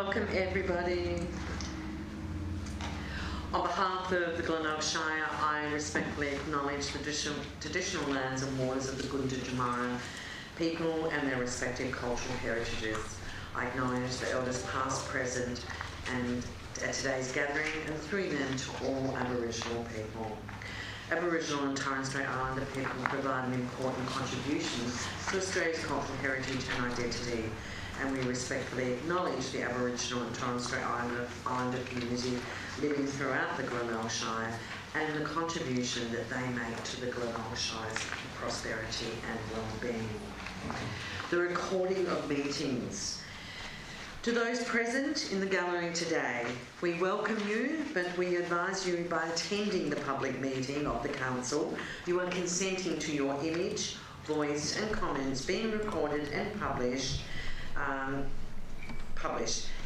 Welcome everybody. On behalf of the Glenelg Shire, I respectfully acknowledge the traditional lands and waters of the Gunditjmara people and their respective cultural heritages. I acknowledge the elders past, present and at today's gathering, and through them to all Aboriginal people. Aboriginal and Torres Strait Islander people provide an important contribution to Australia's cultural heritage and identity, and we respectfully acknowledge the Aboriginal and Torres Strait Islander community living throughout the Glenelg Shire and the contribution that they make to the Glenelg Shire's prosperity and well-being. The recording of meetings. To those present in the gallery today, we welcome you, but we advise you by attending the public meeting of the Council, you are consenting to your image, voice and comments being recorded and published.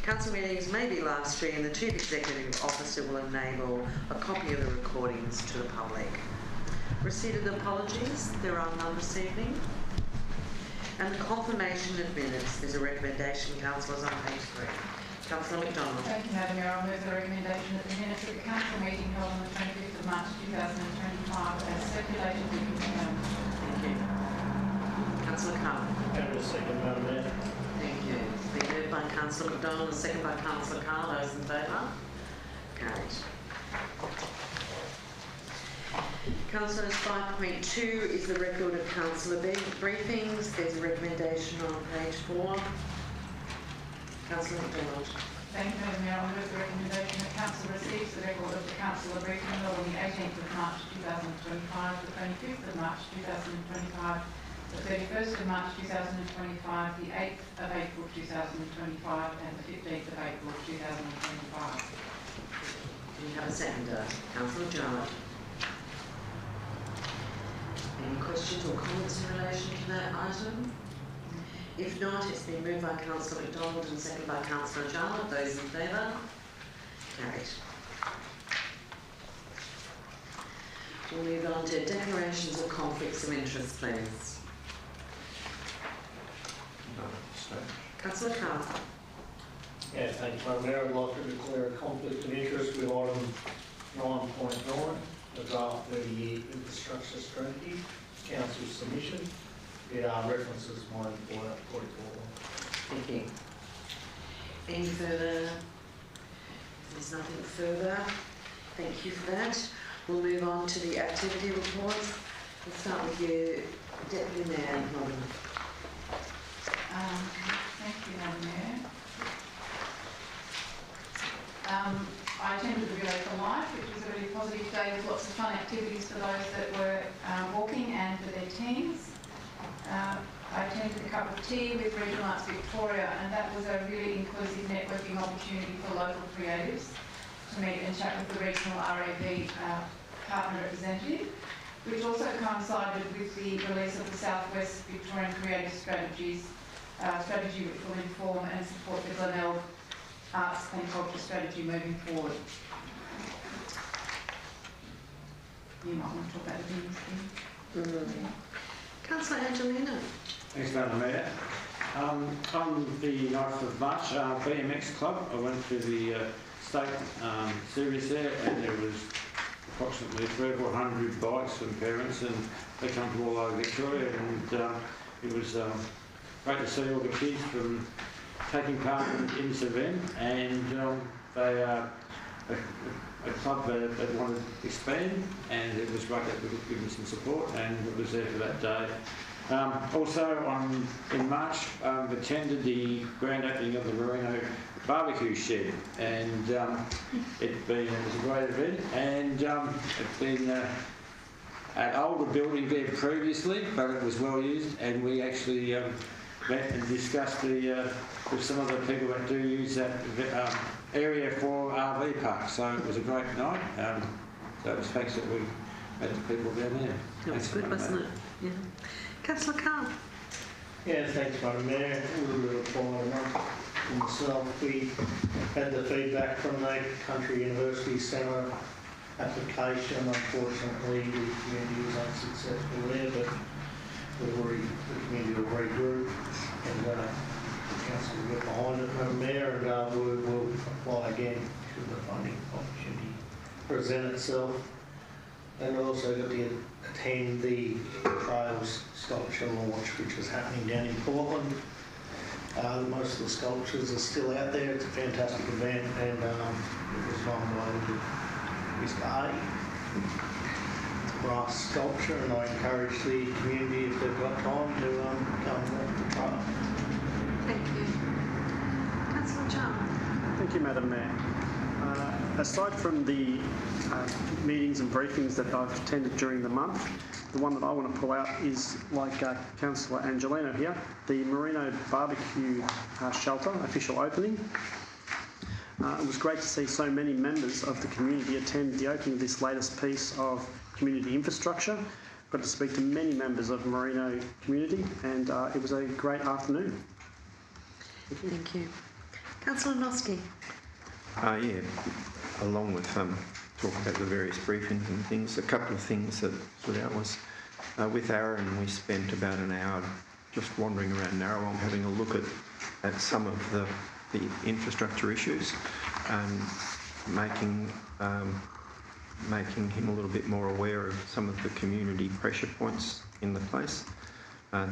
Council meetings may be live streamed. The Chief Executive Officer will enable a copy of the recordings to the public. Receipt of apologies, there are none this evening. And the confirmation of minutes is a recommendation, Councillors, on page 3. Councillor McDonald. Thank you, Madam Mayor. I move the recommendation that the minutes of the Council meeting held on the 25th of March 2025 as circulated be confirmed. Thank you. Councillor Carr. Second, Madam Mayor. Thank you. It's been moved by Councillor McDonald and second by Councillor Carr. Those in favour? Carried. Councillors, 5.2 is the record of Councillor briefings. There's a recommendation on page 4. Councillor McDonald. Thank you, Madam Mayor. I move the recommendation that Council receives the record of the Councillor briefing held on the 18th of March 2025, the 25th of March 2025, the 31st of March 2025, the 8th of April 2025 and the 15th of April 2025. Do you have a seconder? Councillor Jarrett. Any questions or comments in relation to that item? If not, it's been moved by Councillor McDonald and seconded by Councillor Jarrett. Those in favour? Carried. We'll move on to declarations of conflicts of interest, please. Councillor Carr. Yeah, thank you, Madam Mayor. I'd like to declare a conflict of interest with item 9.9, the draft 30-year infrastructure strategy, Council's submission. It references 144. Thank you. Any further? There's nothing further. Thank you for that. We'll move on to the activity reports. We'll start with you, Deputy Mayor. Thank you, Madam Mayor. I attended the Relay for Life, which was a really positive day with lots of fun activities for those that were walking and for their teams. I attended a cup of tea with Regional Arts Victoria, and that was a really inclusive networking opportunity for local creatives to meet and chat with the regional RAV partner representative, which also coincided with the release of the Southwest Victorian Creative Strategy which will inform and support the Glenelg Arts and Culture Strategy moving forward. You might want to talk about the things. Councillor Angelina. Thanks, Madam Mayor. On the 9th of March, BMX Club, I went to the state series there, and there was approximately 300 or 400 bikes and parents, and they come from all over Victoria, and it was great to see all the kids from taking part in this event, and they are a club that wanted to expand, and it was great that we could give them some support, and it was there for that day. Also in March, attended the grand opening of the Merino barbecue shed, and it was a great event, and it's been an older building there previously, but it was well used, and we actually met and discussed with some of the people that do use that area for RV parks. So it was a great night. So it was thanks that we met the people down there. That was good, wasn't it? Yeah. Councillor Carr. Yeah, thanks, Madam Mayor. We were following up myself. We had the feedback from the Country University Centre application. Unfortunately, the community was unsuccessful there, but the community will regroup and council will get behind it, Madam Mayor, and we'll apply again should the funding opportunity present itself. And also got to attend the Trails Sculpture launch, which is happening down in Portland. Most of the sculptures are still out there. It's a fantastic event, and it was nominated Mr. A. It's a brass sculpture, and I encourage the community, if they've got time, to come along the trail. Thank you. Councillor John. Thank you, Madam Mayor. Aside from the meetings and briefings that I've attended during the month, the one that I want to pull out is, like Councillor Angelino here, the Merino Barbecue Shelter official opening. It was great to see so many members of the community attend the opening of this latest piece of community infrastructure. Got to speak to many members of the Merino community, and it was a great afternoon. Thank you. Councillor Noski. Yeah, along with talking about the various briefings and things, a couple of things that stood out was with Aaron, we spent about an hour just wandering around Narrawong having a look at some of the infrastructure issues and making him a little bit more aware of some of the community pressure points in the place, and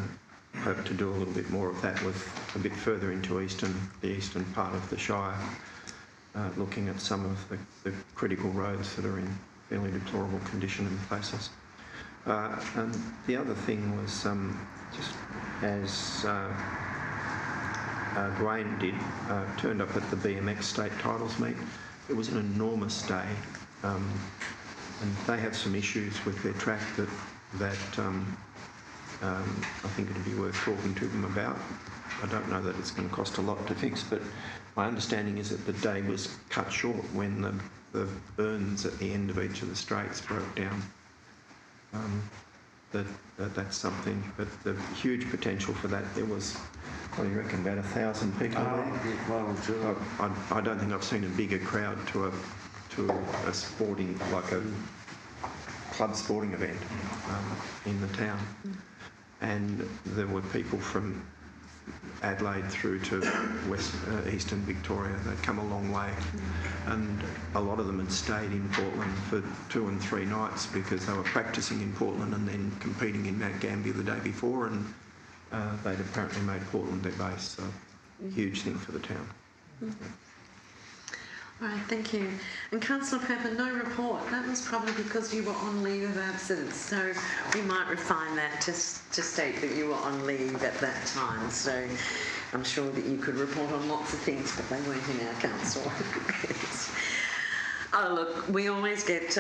hope to do a little bit more of that with a bit further into the eastern part of the Shire. Looking at some of the critical roads that are in fairly deplorable condition in places. And the other thing was just as Dwayne did, turned up at the BMX state titles meet. It was an enormous day, and they have some issues with their track that I think it'd be worth talking to them about. I don't know that it's going to cost a lot to fix, but my understanding is that the day was cut short when the burns at the end of each of the straights broke down. That's something, but the huge potential for that, there was, what do you reckon, about 1,000 people there? I don't think I've seen a bigger crowd to a sporting, like a club sporting event in the town. And there were people from Adelaide through to eastern Victoria. They'd come a long way, and a lot of them had stayed in Portland for 2 and 3 nights because they were practising in Portland and then competing in Mount Gambier the day before, and they'd apparently made Portland their base, so huge thing for the town. All right, thank you. And Councillor Pepper, no report. That was probably because you were on leave of absence, so we might refine that to state that you were on leave at that time. So I'm sure that you could report on lots of things, but they weren't in our council. Oh, look, we always get,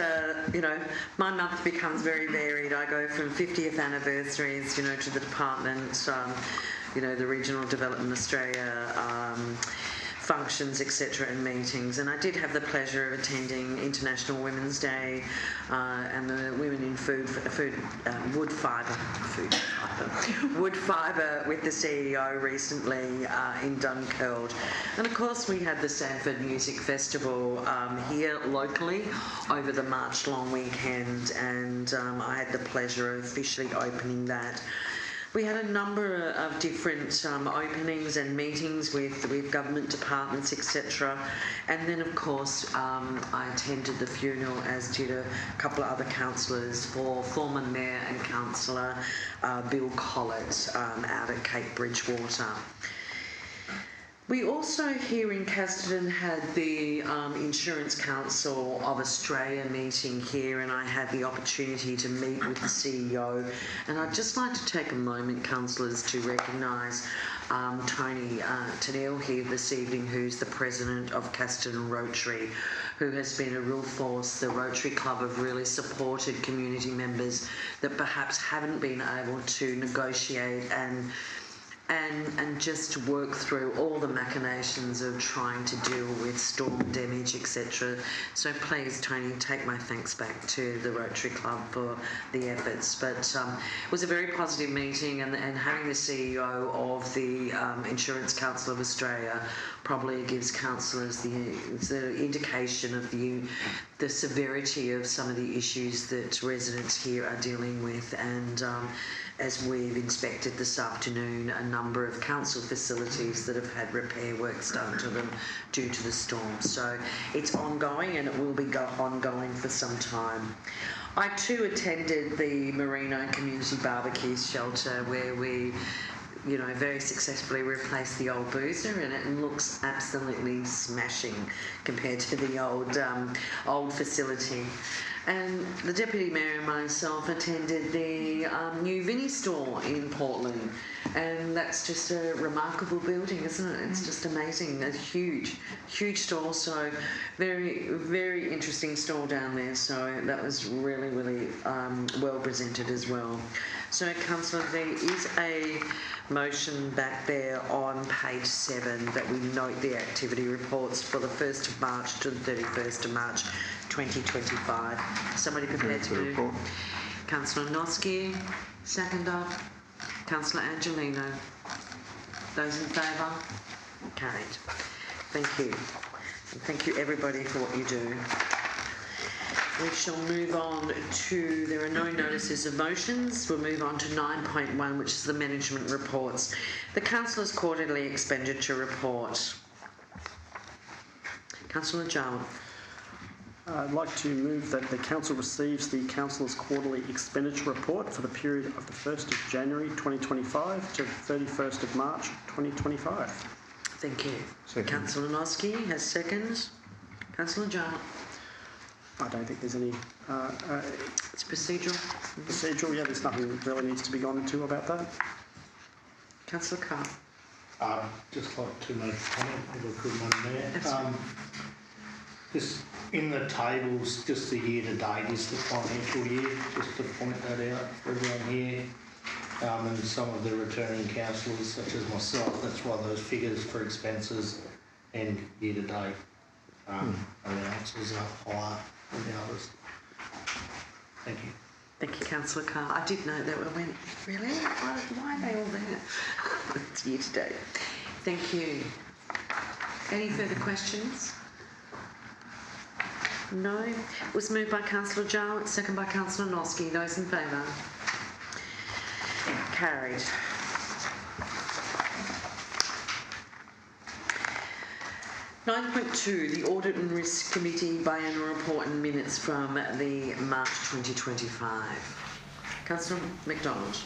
my month becomes very varied. I go from 50th anniversaries, to the department, the Regional Development Australia, functions, etc., and meetings. And I did have the pleasure of attending International Women's Day and the Women in Wood Fibre with the CEO recently in Dunkeld. And of course we had the Sanford Music Festival here locally over the March long weekend, and I had the pleasure of officially opening that. We had a number of different openings and meetings with government departments, etc. And then, of course, I attended the funeral, as did a couple of other councillors, for former Mayor and Councillor Bill Collett out at Cape Bridgewater. We also here in Casterton had the Insurance Council of Australia meeting here, and I had the opportunity to meet with the CEO. And I'd just like to take a moment, councillors, to recognise Tony Tennille here this evening, who's the president of Casterton Rotary, who has been a real force. The Rotary Club have really supported community members that perhaps haven't been able to negotiate and just work through all the machinations of trying to deal with storm damage, etc. So please, Tony, take my thanks back to the Rotary Club for the efforts. But it was a very positive meeting, and having the CEO of the Insurance Council of Australia probably gives councillors the indication of the severity of some of the issues that residents here are dealing with. And as we've inspected this afternoon, a number of council facilities that have had repair works done to them due to the storm. So it's ongoing, and it will be ongoing for some time. I too attended the Merino Community Barbecue Shelter, where we, very successfully replaced the old boozer, and it looks absolutely smashing compared to the old facility. And the Deputy Mayor and myself attended the new Vinnie store in Portland, and that's just a remarkable building, isn't it? It's just amazing. A huge store, so very, very interesting store down there. So that was really, really well presented as well. So, Councillor, there is a motion back there on page 7 that we note the activity reports for the 1st of March to the 31st of March 2025. Somebody prepared to move? Councillor Noski, seconder. Councillor Angelino. Those in favour? Carried. Thank you. And thank you everybody for what you do. We shall move on to, there are no notices of motions. We'll move on to 9.1, which is the management reports. The Councillor's Quarterly Expenditure Report. Councillor Jarman. I'd like to move that the Council receives the Councillor's Quarterly Expenditure Report for the period of the 1st of January 2025 to the 31st of March 2025. Thank you. Second. Councillor Noski has seconds. Councillor Jarman. I don't think there's any It's procedural. procedural. Yeah, there's nothing that really needs to be gone into about that. Councillor Carr. I'd just like to make a comment, if I could, Madam Mayor. Just in the tables, just the year to date is the financial year, just to point that out for everyone here. And some of the returning councillors, such as myself, that's why those figures for expenses and year to date allowances are higher than the others. Thank you. Thank you, Councillor Carr. I did note that we went, really? Why are they all there? It's year to date. Thank you. Any further questions? No. It was moved by Councillor Jarman, second by Councillor Noski. Those in favour? Carried. (9.2) The Audit and Risk Committee Biannual Report and Minutes from the March 2025. Councillor McDonald.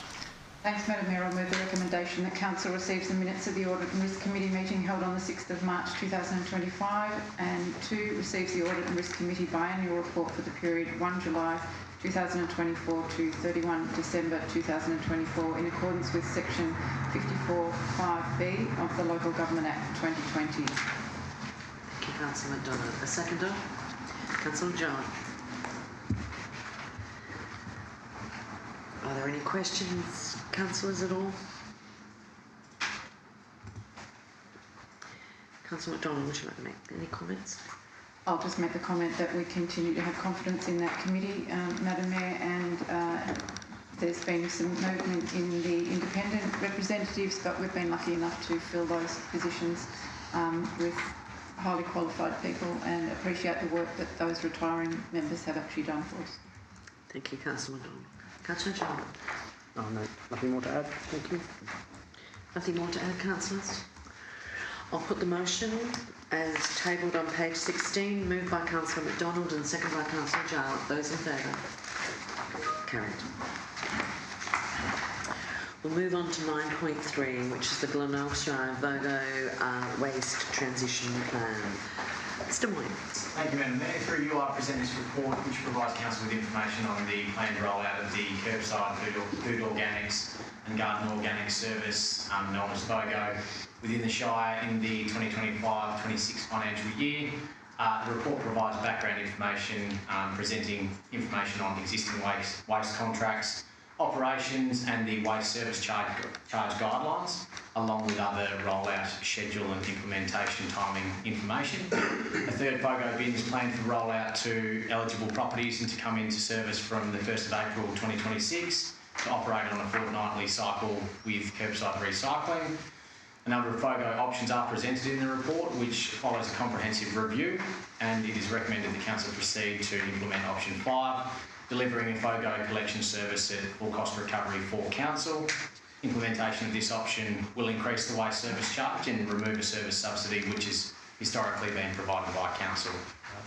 Thanks, Madam Mayor. I move the recommendation that Council receives the minutes of the Audit and Risk Committee meeting held on the 6th of March 2025, and 2, receives the Audit and Risk Committee Biannual Report for the period 1 July 2024 to 31 December 2024 in accordance with Section 54(5)(b) of the Local Government Act 2020. Thank you, Councillor McDonald. A seconder? Councillor John. Are there any questions, councillors, at all? Councillor McDonald, would you like to make any comments? I'll just make the comment that we continue to have confidence in that committee, Madam Mayor, and there's been some movement in the independent representatives, but we've been lucky enough to fill those positions with highly qualified people, and appreciate the work that those retiring members have actually done for us. Thank you, Councillor McDonald. Councillor John. Oh, no, nothing more to add. Thank you. Nothing more to add, councillors? I'll put the motion as tabled on page 16, moved by Councillor McDonald and seconded by Councillor Jarlath. Those in favour? Carried. We'll move on to 9.3, which is the Glenelg Shire FOGO Waste Transition Plan. Mr. Moyne. Thank you, Madam Mayor. Through you, I present this report which provides Council with information on the planned rollout of the curbside food organics and garden organics service known as FOGO within the Shire in the 2025-26 financial year. The report provides background information presenting information on existing waste contracts, operations and the waste service charge guidelines, along with other rollout schedule and implementation timing information. A third FOGO bin is planned for rollout to eligible properties and to come into service from the 1st of April 2026 to operate on a fortnightly cycle with curbside recycling. A number of FOGO options are presented in the report, which follows a comprehensive review, and it is recommended the Council proceed to implement option 5, delivering a FOGO collection service at full cost recovery for Council. Implementation of this option will increase the waste service charge and remove a service subsidy which has historically been provided by Council.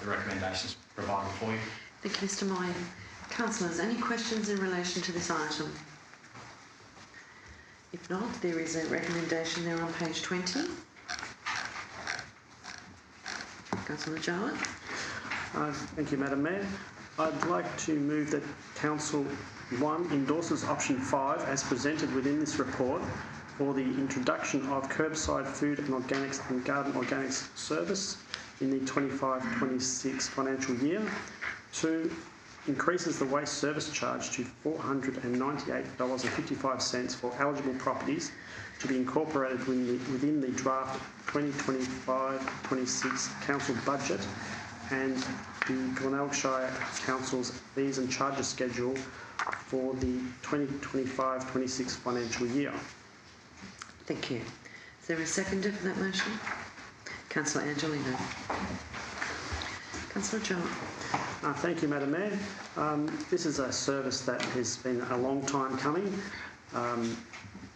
The recommendations provided for you. Thank you, Mr. Moyen. Councillors, any questions in relation to this item? If not, there is a recommendation there on page 20. Councillor Jowett. Thank you, Madam Mayor. I'd like to move that Council 1 endorses option 5 as presented within this report for the introduction of curbside food and organics and garden organics service in the 25-26 financial year. 2, increases the waste service charge to $498.55 for eligible properties to be incorporated within the draft 2025-26 Council budget and the Glenelg Shire Council's fees and charges schedule for the 2025-26 financial year. Thank you. Is there a seconder for that motion? Councillor Angelino. Councillor John. Thank you, Madam Mayor. This is a service that has been a long time coming.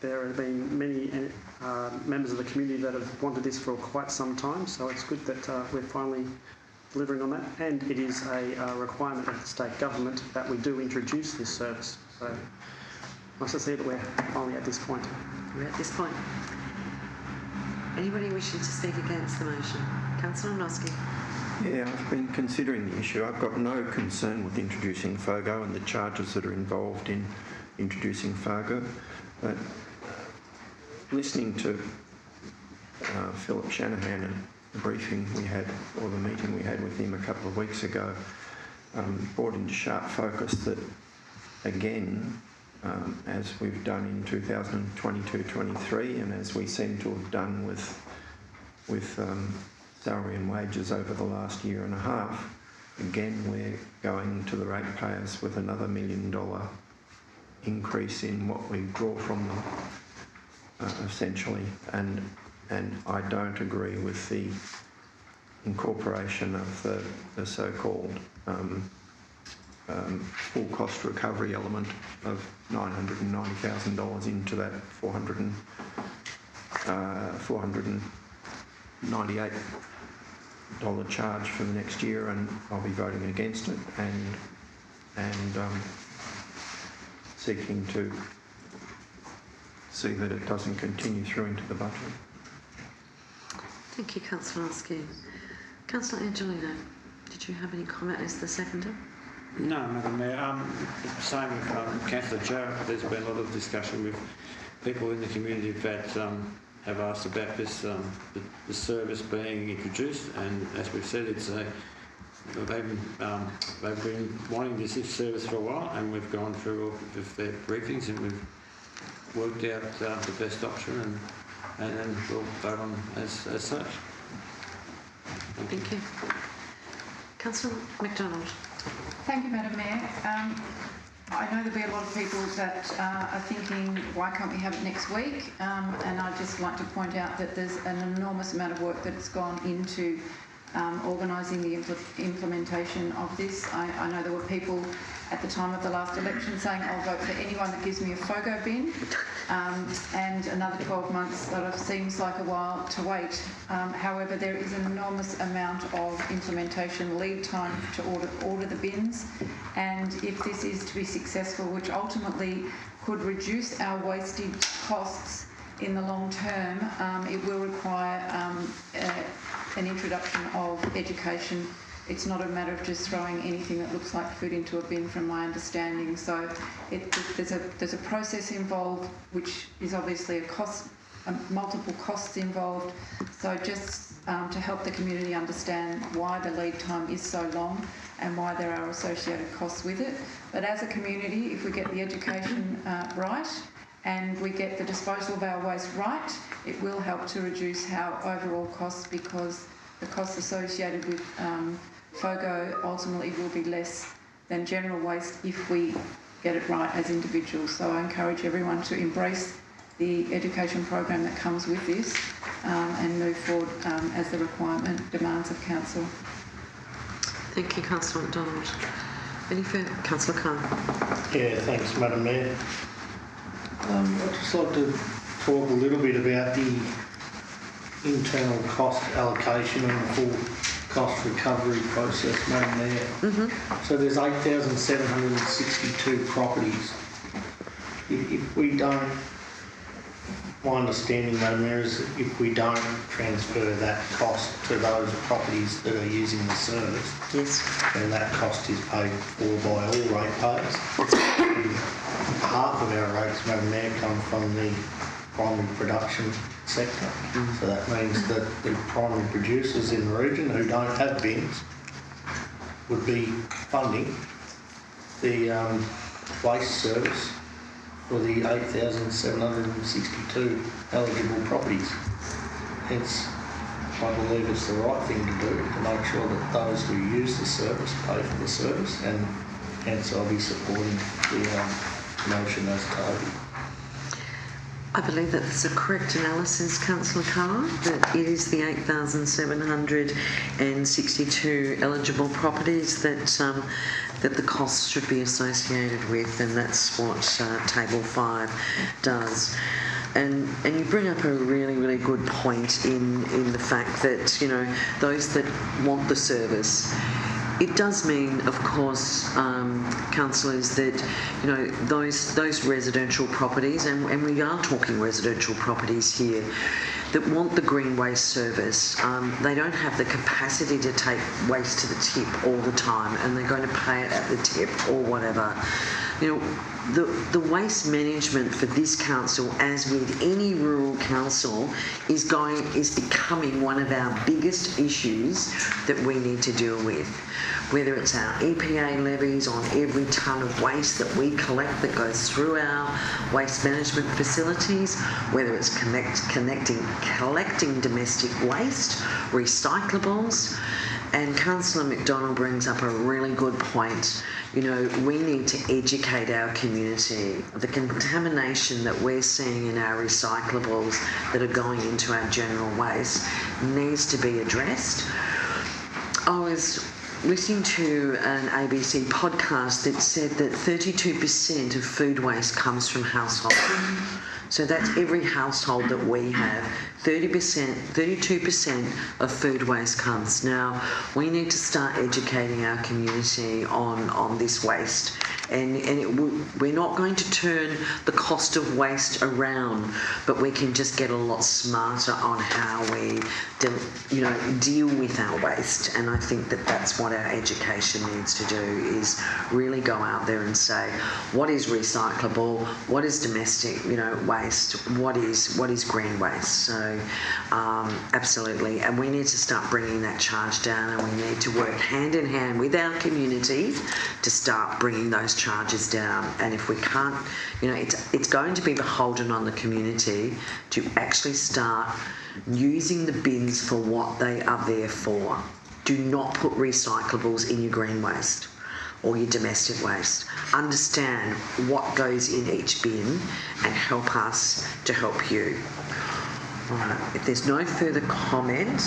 There have been many members of the community that have wanted this for quite some time, so it's good that we're finally delivering on that, and it is a requirement of the state government that we do introduce this service. So nice to see that we're finally at this point. We're at this point. Anybody wishing to speak against the motion? Councillor Noski. Yeah, I've been considering the issue. I've got no concern with introducing FOGO and the charges that are involved in introducing FOGO, but listening to Philip Shanahan and the briefing we had, or the meeting we had with him a couple of weeks ago, brought into sharp focus that, again, as we've done in 2022-23 and as we seem to have done with salary and wages over the last year and a half, again we're going to the ratepayers with another $1 million increase in what we draw from them, essentially, and I don't agree with the incorporation of the so-called full cost recovery element of $990,000 into that $498 charge for the next year, and I'll be voting against it and seeking to see that it doesn't continue through into the budget. Thank you, Councillor Noski. Councillor Angelino, did you have any comment as the seconder? No, Madam Mayor. Same with Councillor Jarrett. There's been a lot of discussion with people in the community that have asked about this the service being introduced, and as we've said, it's they've been wanting this service for a while, and we've gone through all of their briefings and we've worked out the best option, and then we'll vote on as such. Thank you. Councillor McDonald. Thank you, Madam Mayor. I know there'll be a lot of people that are thinking, why can't we have it next week? And I'd just like to point out that there's an enormous amount of work that's gone into organising the implementation of this. I know there were people at the time of the last election saying, I'll vote for anyone that gives me a FOGO bin, and another 12 months sort of seems like a while to wait. However, there is an enormous amount of implementation lead time to order the bins, and if this is to be successful, which ultimately could reduce our wastage costs in the long term, it will require an introduction of education. It's not a matter of just throwing anything that looks like food into a bin, from my understanding. So there's a process involved, which is obviously a cost, multiple costs involved. So just to help the community understand why the lead time is so long and why there are associated costs with it. But as a community, if we get the education right and we get the disposal of our waste right, it will help to reduce our overall costs, because the costs associated with FOGO ultimately will be less than general waste if we get it right as individuals. So I encourage everyone to embrace the education program that comes with this and move forward as the requirement demands of council. Thank you, Councillor McDonald. Any further? Councillor Khan. Yeah, thanks, Madam Mayor. I'd just like to talk a little bit about the internal cost allocation and the full cost recovery process, Madam Mayor. So there's 8,762 properties. If we don't, my understanding, Madam Mayor, is if we don't transfer that cost to those properties that are using the service, Yes. then that cost is paid for by all ratepayers. Half of our rates, Madam Mayor, come from the primary production sector. So that means that the primary producers in the region who don't have bins would be funding the waste service for the 8,762 eligible properties. Hence, I believe it's the right thing to do to make sure that those who use the service pay for the service, and hence I'll be supporting the motion as tabled. I believe that's a correct analysis, Councillor Carr, that it is the 8,762 eligible properties that that the costs should be associated with, and that's what Table 5 does. And you bring up a really good point in the fact that, you know, those that want the service, it does mean, of course, councillors, that, you know, those residential properties, and we are talking residential properties here, that want the green waste service, they don't have the capacity to take waste to the tip all the time, and they're going to pay it at the tip or whatever. You know, the waste management for this council, as with any rural council, is becoming one of our biggest issues that we need to deal with. Whether it's our EPA levies on every tonne of waste that we collect that goes through our waste management facilities, whether it's collecting domestic waste, recyclables. And Councillor McDonald brings up a really good point. You know, we need to educate our community. The contamination that we're seeing in our recyclables that are going into our general waste needs to be addressed. I was listening to an ABC podcast that said that 32% of food waste comes from households. So that's every household that we have. 32% of food waste comes. Now, we need to start educating our community on this waste. And we're not going to turn the cost of waste around, but we can just get a lot smarter on how we deal with our waste. And I think that that's what our education needs to do, is really go out there and say, what is recyclable, what is domestic waste, what is green waste. So absolutely, and we need to start bringing that charge down, and we need to work hand in hand with our communities to start bringing those charges down. And if we can't, it's going to be beholden on the community to actually start using the bins for what they are there for. Do not put recyclables in your green waste or your domestic waste. Understand what goes in each bin and help us to help you. All right, if there's no further comment,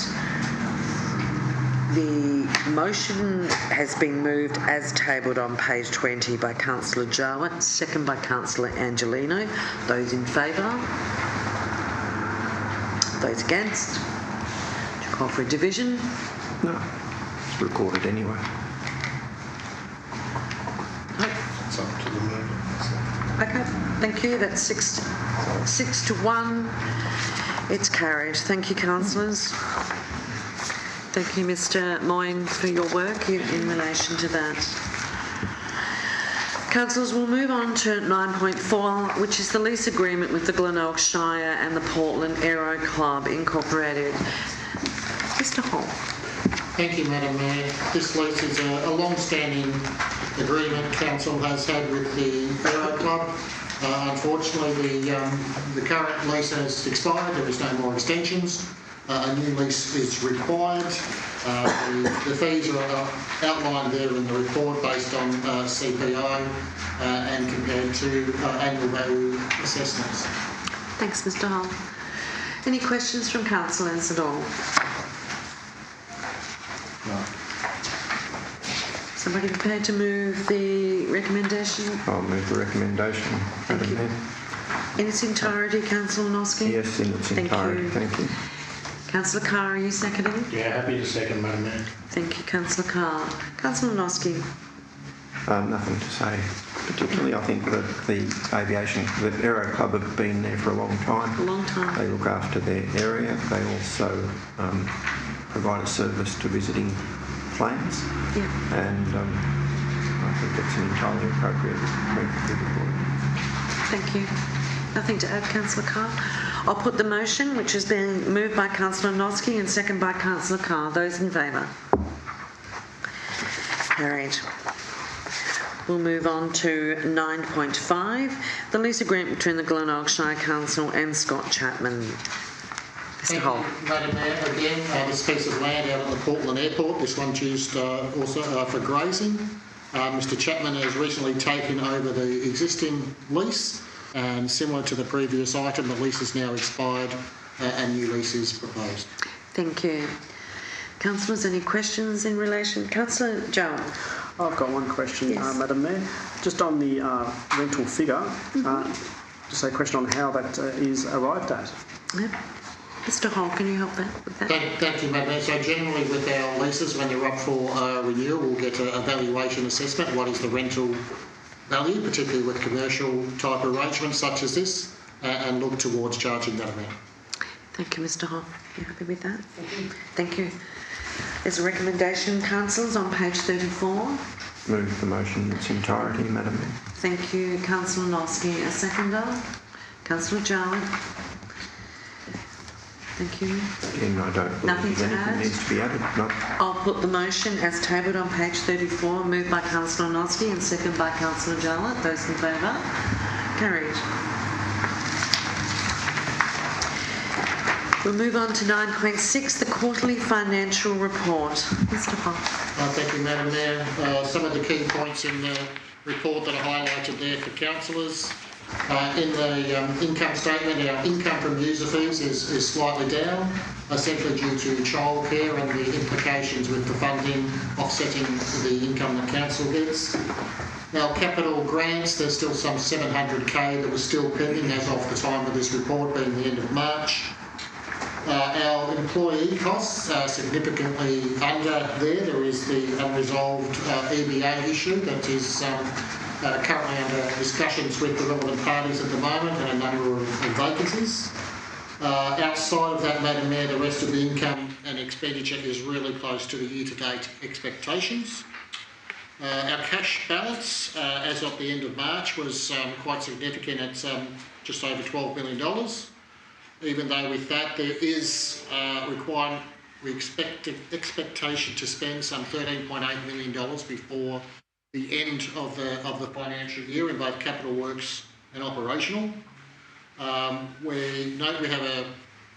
the motion has been moved as tabled on page 20 by Councillor Jowett, second by Councillor Angelino. Those in favour? Those against? Do you call for a division? No, it's recorded anyway. No. It's up to the member. Okay, thank you. That's 6 to 1. It's carried. Thank you, councillors. Thank you, Mr. Moyne, for your work in relation to that. Councillors, we'll move on to 9.4, which is the lease agreement with the Glenelg Shire and the Portland Aero Club Incorporated. Mr. Hall. Thank you, Madam Mayor. This lease is a long-standing agreement council has had with the Aero Club. Unfortunately, the current lease has expired. There is no more extensions. A new lease is required. The fees are outlined there in the report based on CPI and compared to annual value assessments. Thanks, Mr Hull. Any questions from councillors at all? No. Somebody prepared to move the recommendation? I'll move the recommendation, Madam Mayor. In its entirety, Councillor Noski? Yes, in its entirety. Thank you. Councillor Carr, are you seconding? Yeah, happy to second, Madam Mayor. Thank you, Councillor Carr. Councillor Noski? Nothing to say. Particularly, I think that the Aero Club have been there for a long time. A long time. They look after their area. They also provide a service to visiting planes. Yeah. And I think it's an entirely appropriate move to the board. Thank you. Nothing to add, Councillor Carr. I'll put the motion, which has been moved by Councillor Noski and seconded by Councillor Carr. Those in favour? Carried. We'll move on to 9.5, the lease agreement between the Glenelg Shire Council and Scott Chapman. Mr Hull. Madam Mayor, again, this piece of land out on the Portland Airport, this one's used also for grazing. Mr Chapman has recently taken over the existing lease, and similar to the previous item, the lease is now expired and new lease is proposed. Thank you. Councillors, any questions in relation? Councillor Jones. I've got one question, Yes. Madam Mayor. Just on the rental figure, just a question on how that is arrived at. Yep. Mr Hall, can you help with that? Thank you, Madam Mayor. So generally with our leases, when they're up for renewal, we'll get a valuation assessment. What is the rental value, particularly with commercial type arrangements such as this, and look towards charging that amount. Thank you, Mr Hall. You happy with that? Thank you. There's a recommendation, councillors, on page 34. Move the motion in its entirety, Madam Mayor. Thank you, Councillor Noski. A seconder? Councillor Jarlett. Thank you. Again, I don't Nothing believe to anything add? needs to be added. No. I'll put the motion as tabled on page 34, moved by Councillor Noski and seconded by Councillor Jarlett. Those in favour? Carried. We'll move on to 9.6, the quarterly financial report. Mr Hall. Thank you, Madam Mayor. Some of the key points in the report that are highlighted there for councillors. In the income statement, our income from user fees is slightly down, essentially due to childcare and the implications with the funding offsetting the income that council gets. Now, capital grants, there's still some 700k that was still pending as of the time of this report, being the end of March. Our employee costs are significantly under there. There is the unresolved EBA issue that is currently under discussions with the relevant parties at the moment, and a number of vacancies. Outside of that, Madam Mayor, the rest of the income and expenditure is really close to the year-to-date expectations. Our cash balance as of the end of March was quite significant at just over $12 million. Even though with that there is expectation to spend some $13.8 million before the end of the financial year in both capital works and operational. We note we have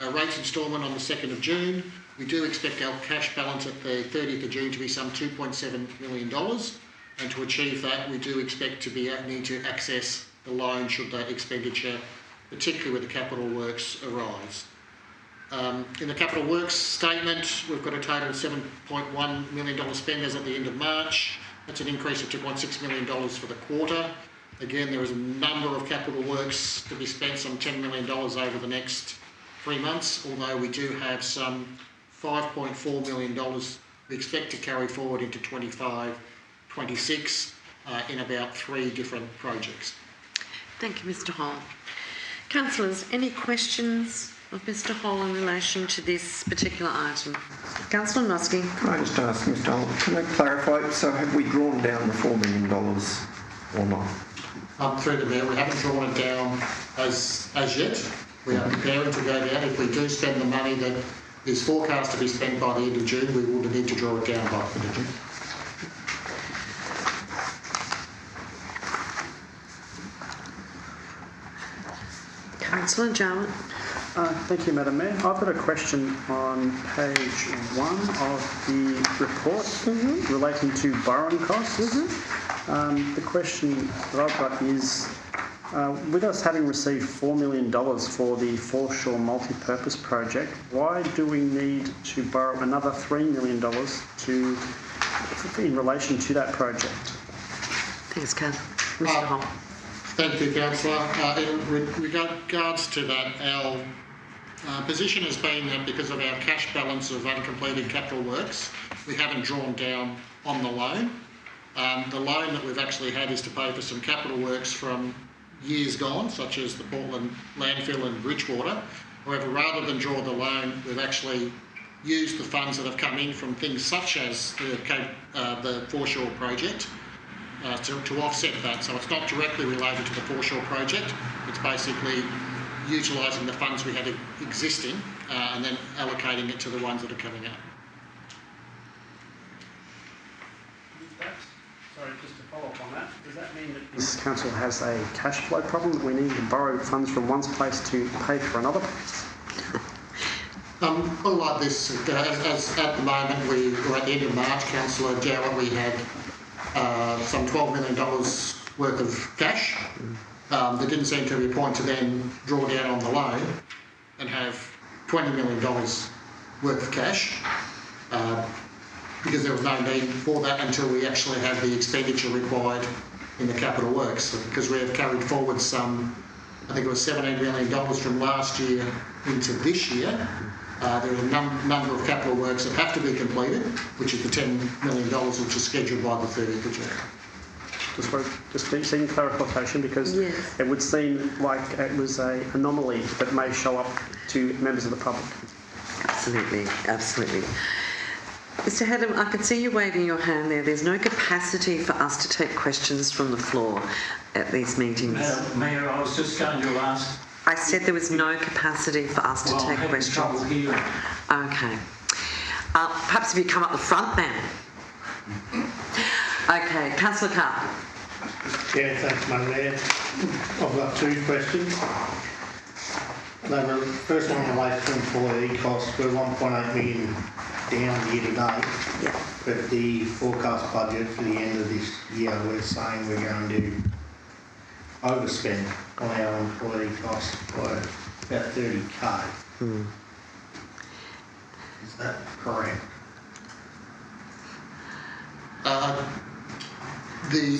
a rate instalment on the 2nd of June. We do expect our cash balance at the 30th of June to be some $2.7 million, and to achieve that we do expect to need to access the loan should that expenditure, particularly with the capital works, arise. In the capital works statement, we've got a total of $7.1 million spend as at the end of March. That's an increase of $2.6 million for the quarter. Again, there is a number of capital works to be spent, some $10 million over the next 3 months, although we do have some $5.4 million we expect to carry forward into 25-26 in about 3 different projects. Thank you, Mr Hall. Councillors, any questions of Mr Hall in relation to this particular item? Councillor Noski. Can I just ask Mr. Hull, can I clarify, so have we drawn down the $4 million or not? Through the Mayor, we haven't drawn it down as yet. We are preparing to go down. If we do spend the money that is forecast to be spent by the end of June, we will need to draw it down by the end of June. Councillor Jarlett. Thank you, Madam Mayor. I've got a question on page 1 of the report relating to borrowing costs. The question that I've got is, With us having received $4 million for the foreshore multi-purpose project, why do we need to borrow another $3 million in relation to that project? Thanks, Kath. Mr. Hall. Thank you, Councillor. In regards to that, our position has been that because of our cash balance of uncompleted capital works, we haven't drawn down on the loan. The loan that we've actually had is to pay for some capital works from years gone, such as the Portland landfill and Bridgewater. However, rather than draw the loan, we've actually used the funds that have come in from things such as the foreshore project to offset that. So it's not directly related to the foreshore project. It's basically utilising the funds we had existing and then allocating it to the ones that are coming out. Sorry, just to follow up on that, does that mean that this council has a cash flow problem, that we need to borrow funds from one place to pay for another place? Well, like this, as at the moment, we're at the end of March, Councillor Jowett, we had some $12 million worth of cash. There didn't seem to be a point to then draw down on the loan and have $20 million worth of cash. Because there was no need for that until we actually had the expenditure required in the capital works. Because we have carried forward some, I think it was $17 million from last year into this year. There are a number of capital works that have to be completed, which is the $10 million which is scheduled by the 30th of June. Just seeking clarification, because it would seem like it was an anomaly that may show up to members of the public. Absolutely, absolutely. Mr. Hedham, I can see you waving your hand there. There's no capacity for us to take questions from the floor at these meetings. Mayor, I was just going to ask. I said there was no capacity for us to take questions. Trouble hearing. Okay. Perhaps if you come up the front then. Okay, Councillor Carr. Yeah, thanks, Madam Mayor. I've got two questions. The first one relates to employee costs. We're 1.8 million down year to date, but the forecast budget for the end of this year, we're saying we're going to overspend on our employee costs by about 30k. Is that correct? The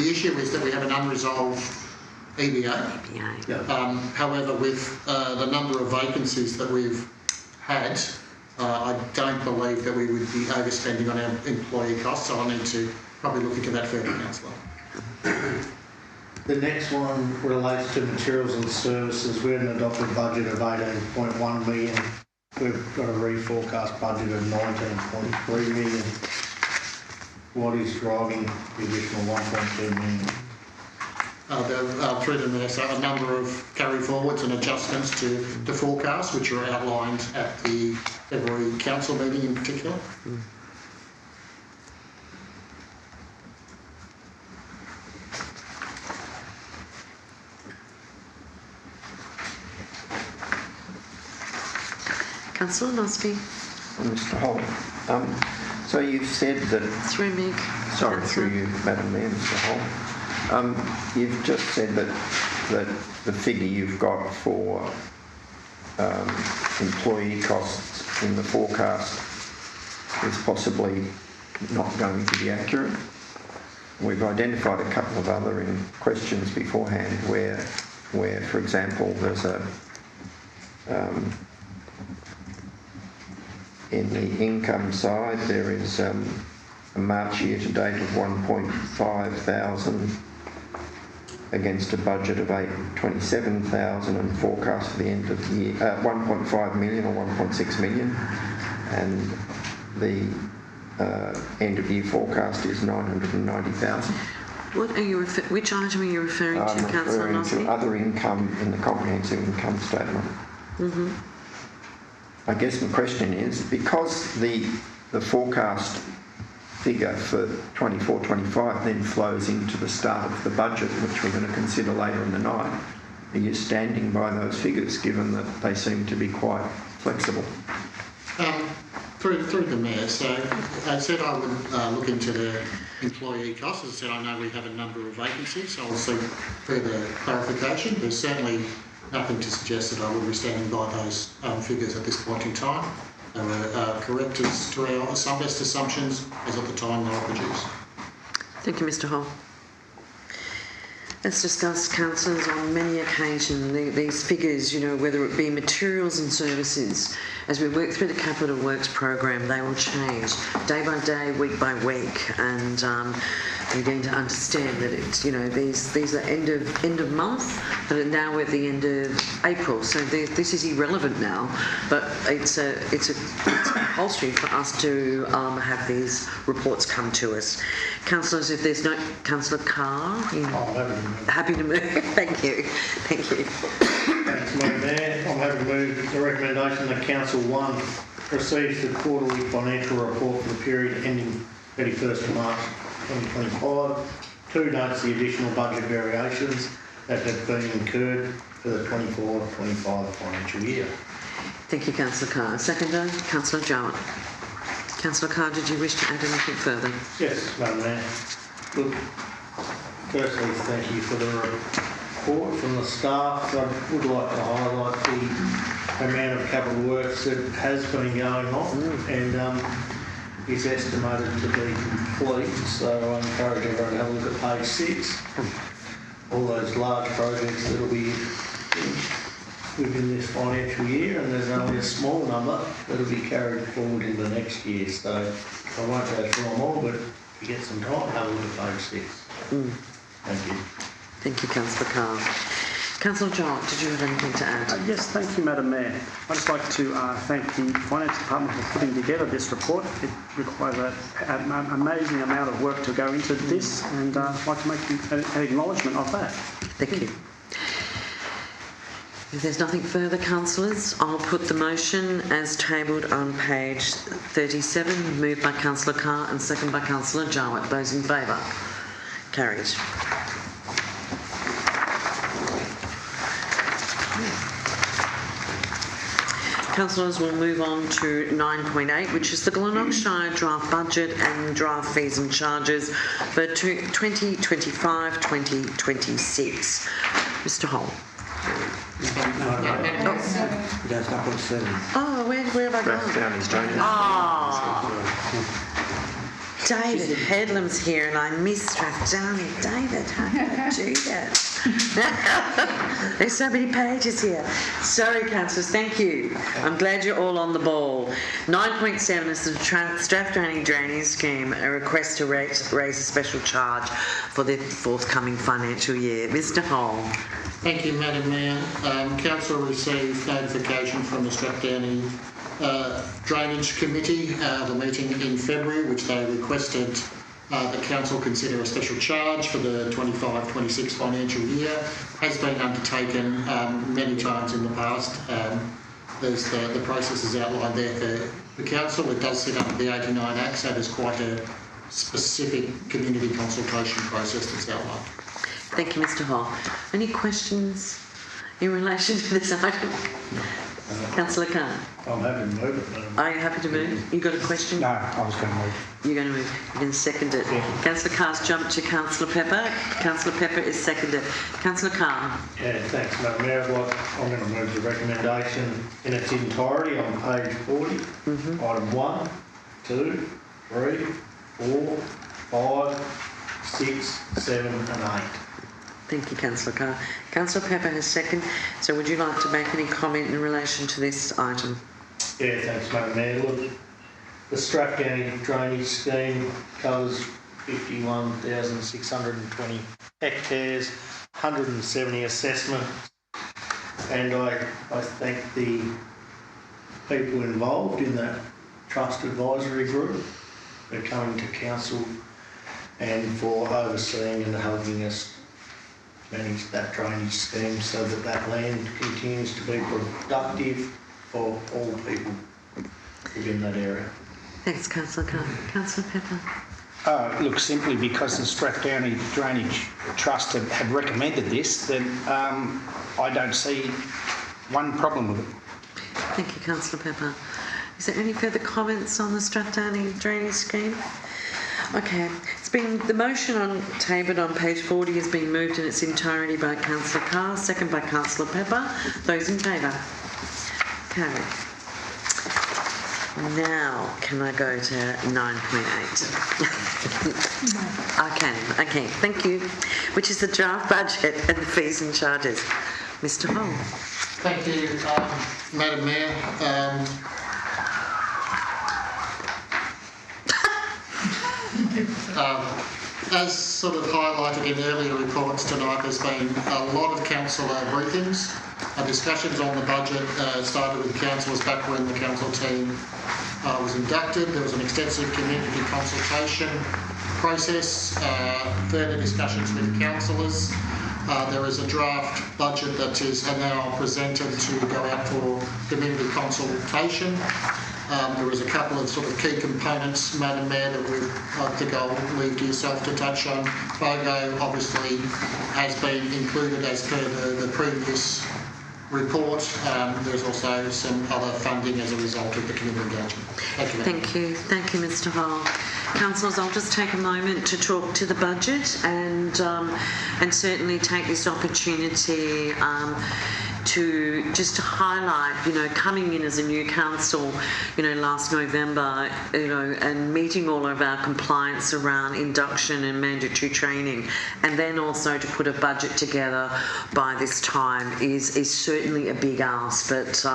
issue is that we have an unresolved EBA. However, with the number of vacancies that we've had, I don't believe that we would be overspending on our employee costs, so I'll need to probably look into that further, Councillor. The next one relates to materials and services. We had an adopted budget of 18.1 million. We've got a reforecast budget of 19.3 million. What is driving the additional 1.2 million? Through them there, so a number of carry forwards and adjustments to the forecast, which are outlined at the February council meeting in particular. Councillor Nosby. Mr. Holt, so you've said that... Through me. Sorry, through you, Madam Mayor, Mr. Holt. You've just said that the figure you've got for employee costs in the forecast is possibly not going to be accurate. We've identified a couple of other questions beforehand where, for example, there's a in the income side there is a March year to date of 1.5 thousand against a budget of 827,000 and forecast for the end of the year 1.5 million or 1.6 million, and the end of year forecast is 990,000. What are you which item are you referring to, Councillor Nosby? Other income in the comprehensive income statement. I guess my question is, because the forecast figure for 24-25 then flows into the start of the budget, which we're going to consider later in the night, are you standing by those figures, given that they seem to be quite flexible? Through the Mayor, so I said I would look into the employee costs. As I said, I know we have a number of vacancies, so I'll seek further clarification. There's certainly nothing to suggest that I would be standing by those figures at this point in time. They were correct as to our best assumptions as at the time they were produced. Thank you, Mr Hall. As discussed, councillors, on many occasions, these figures, whether it be materials and services, as we work through the Capital Works program, they will change day by day, week by week, and we're going to understand that it's, these are end of month, but now we're at the end of April, so this is irrelevant now, but it's compulsory for us to have these reports come to us. Councillors, if there's no... Councillor Carr? Happy to move. Thank you. Thanks, Madam Mayor. I'm happy to move the recommendation that Council 1 receives the quarterly financial report for the period ending 31st of March 2025. 2 notes the additional budget variations that have been incurred for the 24-25 financial year. Thank you, Councillor Carr. Seconder, Councillor Jowett. Councillor Carr, did you wish to add anything further? Yes, Madam Mayor. Look, firstly, thank you for the report from the staff. I would like to highlight the amount of capital works that has been going on and is estimated to be complete. So I encourage everyone to have a look at page 6. All those large projects that will be within this financial year, and there's only a small number that will be carried forward into next year. So I won't go through them all, but if you get some time, have a look at page 6. Thank you. Thank you, Councillor Carr. Councillor Jowett, did you have anything to add? Yes, thank you, Madam Mayor. I'd just like to thank the Finance Department for putting together this report. It requires an amazing amount of work to go into this, and I'd like to make an acknowledgement of that. Thank you. If there's nothing further, councillors, I'll put the motion as tabled on page 37, moved by Councillor Carr and seconded by Councillor Jowett. Those in favour? Carried. Councillors, we'll move on to 9.8, which is the Glenelg Shire draft budget and draft fees and charges for 2025-2026. Mr Hall. Oh, where have I gone? Strathdownie's drainage. David Headlam's here and I miss Strathdownie. David, how did I do that? There's so many pages here. Sorry, councillors, thank you. I'm glad you're all on the ball. 9.7 is the Strathdownie drainage scheme, a request to raise a special charge for the forthcoming financial year. Mr Hall. Thank you, Madam Mayor. Council received notification from the Strathdownie Drainage Committee, the meeting in February, which they requested the Council consider a special charge for the 25-26 financial year. Has been undertaken many times in the past. There's the process is outlined there for the Council. It does set up the 89 Act, so there's quite a specific community consultation process that's outlined. Thank you, Mr Hall. Any questions in relation to this item? Councillor Carr. I'm happy to move it, Madam Mayor. Are you happy to move? You got a question? No, I was going to move. You're going to move. You can second it. Yeah. Councillor Carr's jumped to Councillor Pepper. Councillor Pepper is seconded. Councillor Carr. Yeah, thanks, Madam Mayor. I'm going to move the recommendation in its entirety on page 40. Item 1, 2, 3, 4, 5, 6, 7 and 8. Thank you, Councillor Carr. Councillor Pepper has second. So would you like to make any comment in relation to this item? Yeah, thanks, Madam Mayor. Look, the Strathdownie drainage scheme covers 51,620 hectares, 170 assessments, and I thank the people involved in that trust advisory group for coming to council and for overseeing and helping us manage that drainage scheme so that that land continues to be productive for all people within that area. Thanks, Councillor Carr. Councillor Pepper. Look, simply because the Strathdownie Drainage Trust had recommended this, then I don't see one problem with it. Thank you, Councillor Pepper. Is there any further comments on the Strathdownie drainage scheme? Okay, the motion tabled on page 40 has been moved in its entirety by Councillor Carr, second by Councillor Pepper. Those in favour? Okay. Now, can I go to 9.8? I can. Okay, thank you. Which is the draft budget and the fees and charges. Mr. Hall. Thank you, Madam Mayor. As sort of highlighted in earlier reports tonight, there's been a lot of councillor briefings. Discussions on the budget started with councillors back when the council team was inducted. There was an extensive community consultation process, further discussions with councillors. There is a draft budget that is now presented to go out for community consultation. There was a couple of sort of key components, Madam Mayor, that I think I'll leave to yourself to touch on. FOGO obviously has been included as per the previous report. There's also some other funding as a result of the community engagement. Thank you. Thank you, Mr. Hall. Councillors, I'll just take a moment to talk to the budget and certainly take this opportunity to highlight, coming in as a new council, last November, and meeting all of our compliance around induction and mandatory training, and then also to put a budget together by this time is certainly a big ask. But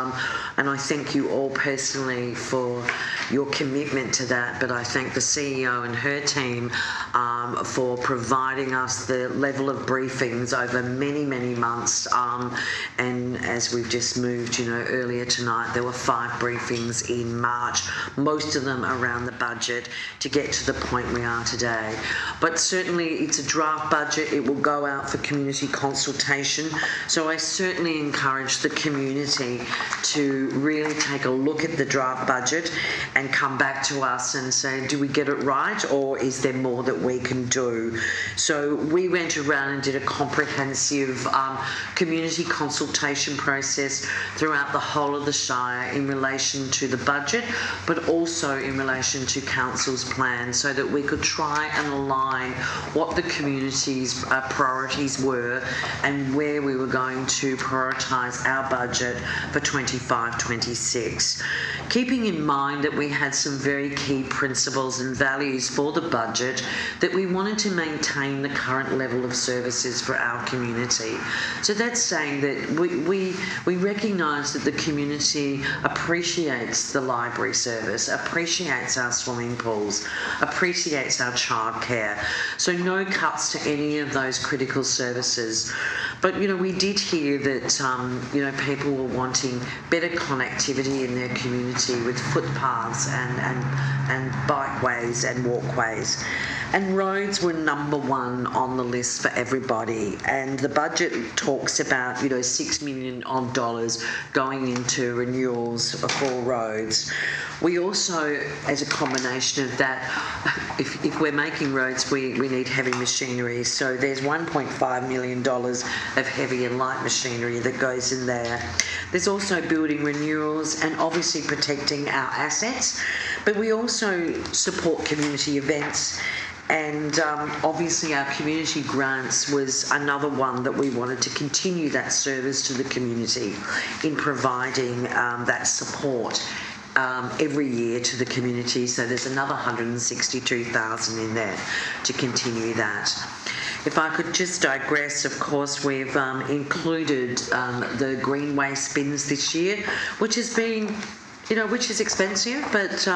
and I thank you all personally for your commitment to that. But I thank the CEO and her team for providing us the level of briefings over many, many months. And as we've just moved, earlier tonight, there were 5 briefings in March, most of them around the budget, to get to the point we are today. But certainly it's a draft budget. It will go out for community consultation. So I certainly encourage the community to really take a look at the draft budget and come back to us and say, do we get it right, or is there more that we can do? So we went around and did a comprehensive community consultation process throughout the whole of the Shire in relation to the budget, but also in relation to council's plan, so that we could try and align what the community's priorities were and where we were going to prioritise our budget for 25-26. Keeping in mind that we had some very key principles and values for the budget, that we wanted to maintain the current level of services for our community. So that's saying that we recognise that the community appreciates the library service, appreciates our swimming pools, appreciates our childcare. So no cuts to any of those critical services. But, we did hear that, people were wanting better connectivity in their community with footpaths and bikeways and walkways. And roads were number one on the list for everybody. And the budget talks about, $6 million going into renewals for roads. We also, as a combination of that, if we're making roads, we need heavy machinery. So there's $1.5 million of heavy and light machinery that goes in there. There's also building renewals and obviously protecting our assets. But we also support community events. And obviously our community grants was another one that we wanted to continue that service to the community in providing that support every year to the community. So there's another $162,000 in there to continue that. If I could just digress, of course, we've included the green waste bins this year, which has been, which is expensive, but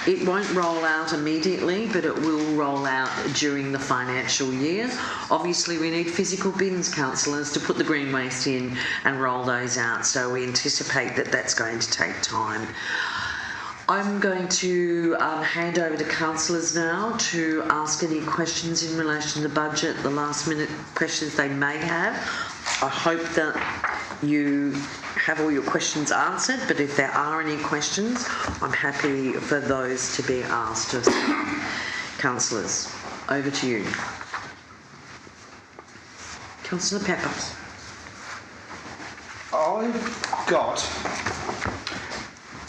it won't roll out immediately, but it will roll out during the financial year. Obviously, we need physical bins, councillors, to put the green waste in and roll those out, so we anticipate that that's going to take time. I'm going to hand over to councillors now to ask any questions in relation to the budget, the last minute questions they may have. I hope that you have all your questions answered, but if there are any questions, I'm happy for those to be asked of councillors. Over to you. Councillor Pepper. I've got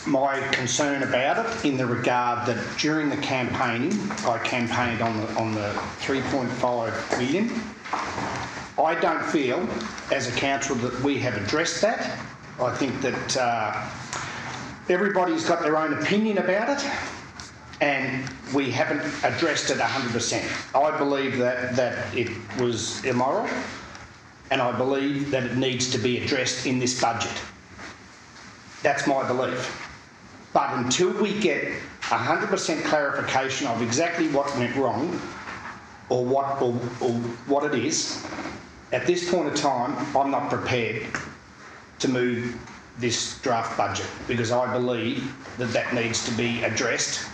my concern about it in the regard that during the campaigning, I campaigned on the 3.5 million. I don't feel, as a council, that we have addressed that. I think that everybody's got their own opinion about it, and we haven't addressed it 100%. I believe that it was immoral, and I believe that it needs to be addressed in this budget. That's my belief. But until we get 100% clarification of exactly what went wrong or what it is, at this point of time, I'm not prepared to move this draft budget because I believe that that needs to be addressed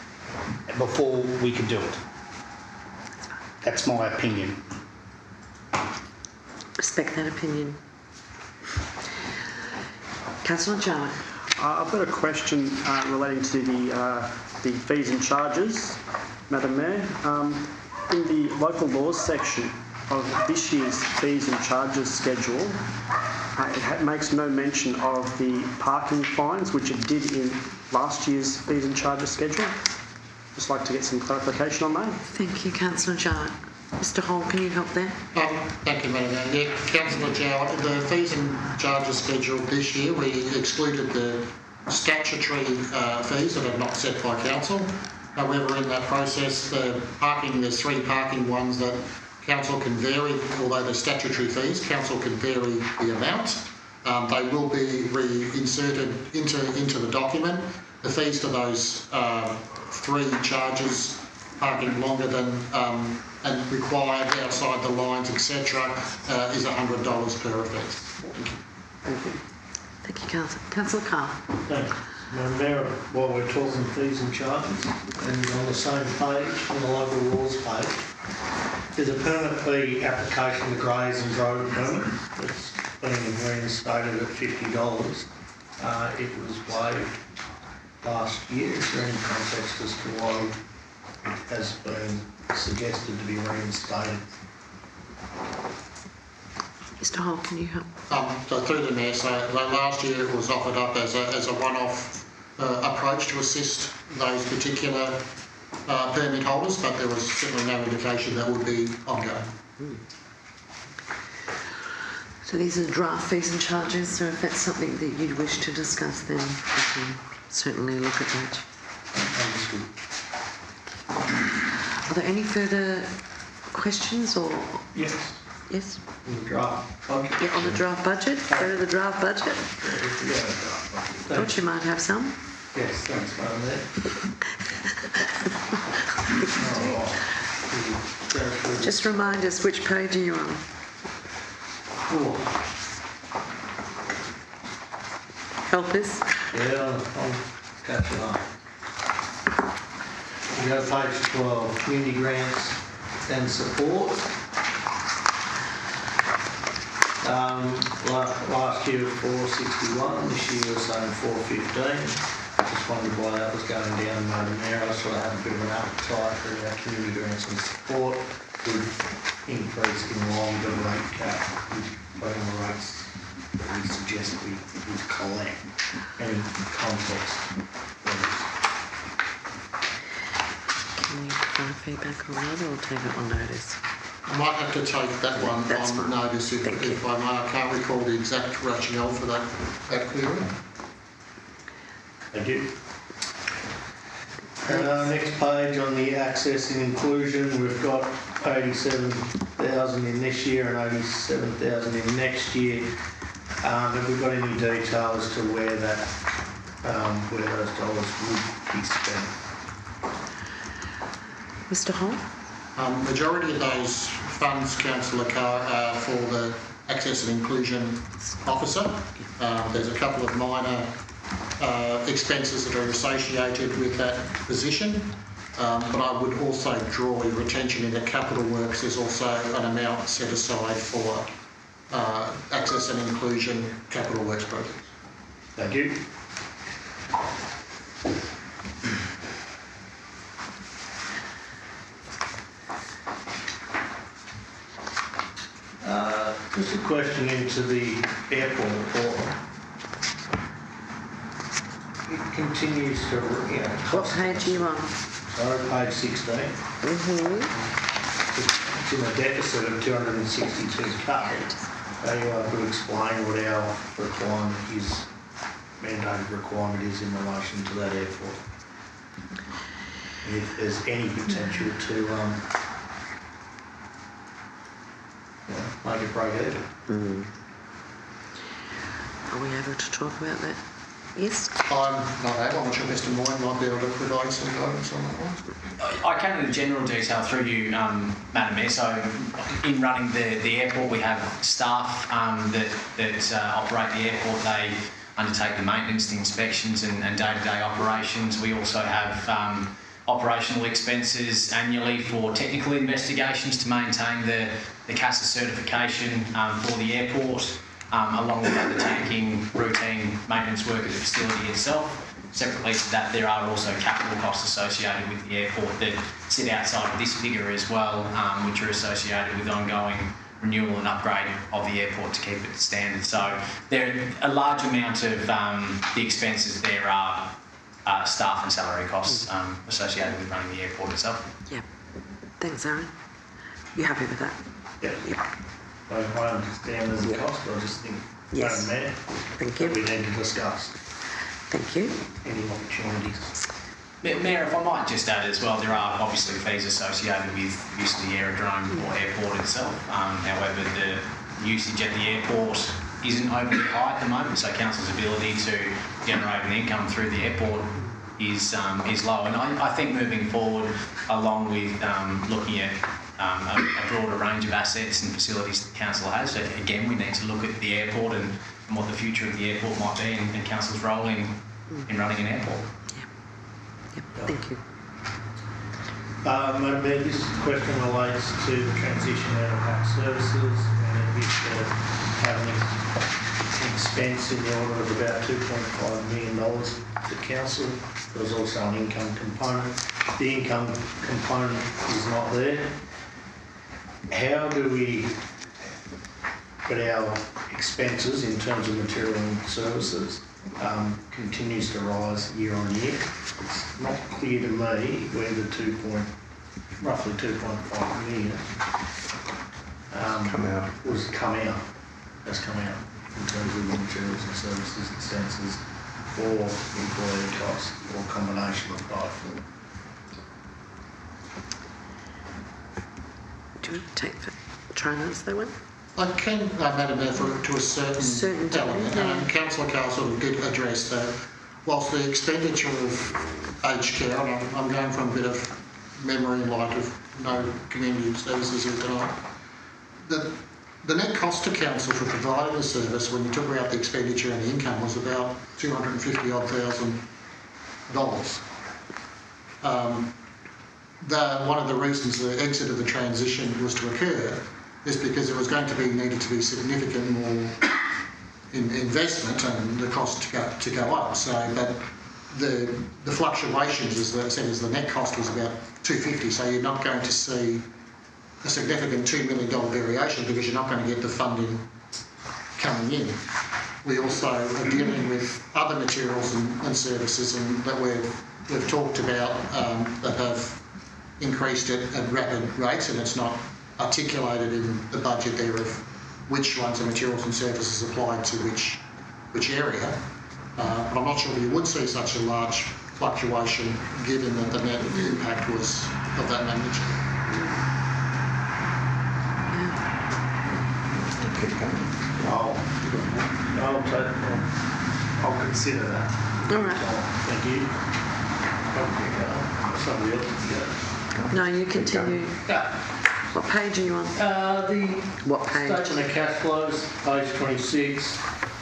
before we can do it. That's my opinion. Respect that opinion. Councillor Jarman. I've got a question relating to the fees and charges, Madam Mayor. In the local laws section of this year's fees and charges schedule, it makes no mention of the parking fines, which it did in last year's fees and charges schedule. Just like to get some clarification on that. Thank you, Councillor Jarman. Mr Hall, can you help there? Thank you, Madam Mayor. Yeah, Councillor Jarman, the fees and charges schedule this year, we excluded the statutory fees that are not set by council. However, in that process, there's 3 parking ones that council can vary, although they're statutory fees, council can vary the amount. They will be reinserted into the document. The fees to those 3 charges, parking longer than and required outside the lines, etc., is $100 per offence. Thank you. Thank you, Councillor. Councillor Carr. Thanks. Madam Mayor, while we're talking fees and charges, and on the same page, on the local laws page, there's a permanent fee application to graze and road permit that's been reinstated at $50. It was waived last year. Is there any context as to why it has been suggested to be reinstated? Mr Hall, can you help? So through the Mayor, so last year it was offered up as a one-off approach to assist those particular permit holders, but there was certainly no indication that would be ongoing. So these are draft fees and charges, so if that's something that you'd wish to discuss, then we can certainly look at that. Understood. Are there any further questions or? Yes. Yes? On the draft budget. Yeah, on the draft budget? Go to the draft budget? Yeah, Thought you might have some. yes, thanks, Madam Mayor. Just remind us, which page are you on? Help us. Yeah, I'm catching up. We go to page 12, community grants and support. Last year 461, this year was saying 415. Just wondered why that was going down, Madam Mayor. I sort of have a bit of an appetite for our community grants and support. Would increase in line with the rate cap, putting the rates that we suggest we would collect. Any context, please? Can you provide feedback on that or take it on notice? I might have to take that one That's on fine. notice if I may. I can't recall the exact rationale for that query. Thank you. Next page on the access and inclusion, we've got 87,000 in this year and 87,000 in next year. Have we got any detail as to where that, where those dollars would be spent? Mr Hall? Majority of those funds, Councillor Carr, are for the Access and Inclusion Officer. There's a couple of minor expenses that are associated with that position, but I would also draw your attention into capital works. There's also an amount set aside for Access and Inclusion capital works projects. Thank you. Just a question into the airport report. it continues to, What page are you on? sorry, page 16. It's in a deficit of 262k. Anyone could explain what our requirement is, mandated requirement is in relation to that airport? And if there's any potential to make it break even. Are we able to talk about that? Yes? I'm not able. I'm not sure Mr. Moyne might be able to provide some guidance on that one. I can in general detail through you, Madam Mayor. So, in running the airport, we have staff that operate the airport. They undertake the maintenance, the inspections, and day-to-day operations. We also have operational expenses annually for technical investigations to maintain the CASA certification for the airport, along with undertaking routine maintenance work at the facility itself. Separately to that, there are also capital costs associated with the airport that sit outside of this figure as well, which are associated with ongoing renewal and upgrade of the airport to keep it to standard. So a large amount of the expenses there are staff and salary costs associated with running the airport itself. Yeah. Thanks, Aaron. You happy with that? Yeah. Yep. I understand there's a cost, but I just think, Yes. Madam Mayor, Thank you. we need to discuss Thank you. any opportunities. Mayor, if I might just add as well, there are obviously fees associated with use of the aerodrome or airport itself. However, the usage at the airport isn't overly high at the moment, so council's ability to generate an income through the airport is low. And I think moving forward, along with looking at a broader range of assets and facilities that council has, again, we need to look at the airport and what the future of the airport might be and council's role in running an airport. Yep. Thank you. Madam Mayor, this question relates to the transition out of PAC services, and it have an expense in the order of about $2.5 million to council. There's also an income component. The income component is not there. How do we get our expenses in terms of material and services continues to rise year on year? It's not clear to me where the roughly 2.5 million has come out in terms of the materials and services expenses or employee costs or a combination of both. Do you want to take try and answer that one? I can, Madam Mayor, to a certain element. Councillor Carr sort of did address that. Whilst the expenditure of aged care, and I'm going from a bit of memory in light of no community services here tonight, the net cost to council for providing the service when you took out the expenditure and the income was about $250,000. One of the reasons the exit of the transition was to occur is because there was going to needed to be significant more investment and the cost to go up. So, but the fluctuations, as I said, the net cost was about $250,000. So you're not going to see a significant $2 million variation because you're not going to get the funding coming in. We also are dealing with other materials and services that we've talked about that have increased at rapid rates, and it's not articulated in the budget there of which ones are materials and services applied to which area. But I'm not sure you would see such a large fluctuation given that the net impact was of that magnitude. I'll consider that. All right. Thank you. Somebody else can go. No, you continue. What page are you on? What page? Statement of cash flows, page 26.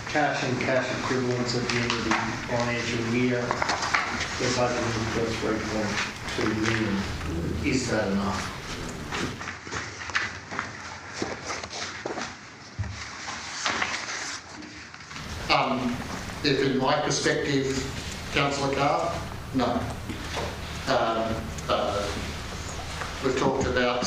Cash and cash equivalents at the end of the financial year. The budget is for 3.2 million. Is that enough? If in my perspective, Councillor Carr, no. We've talked about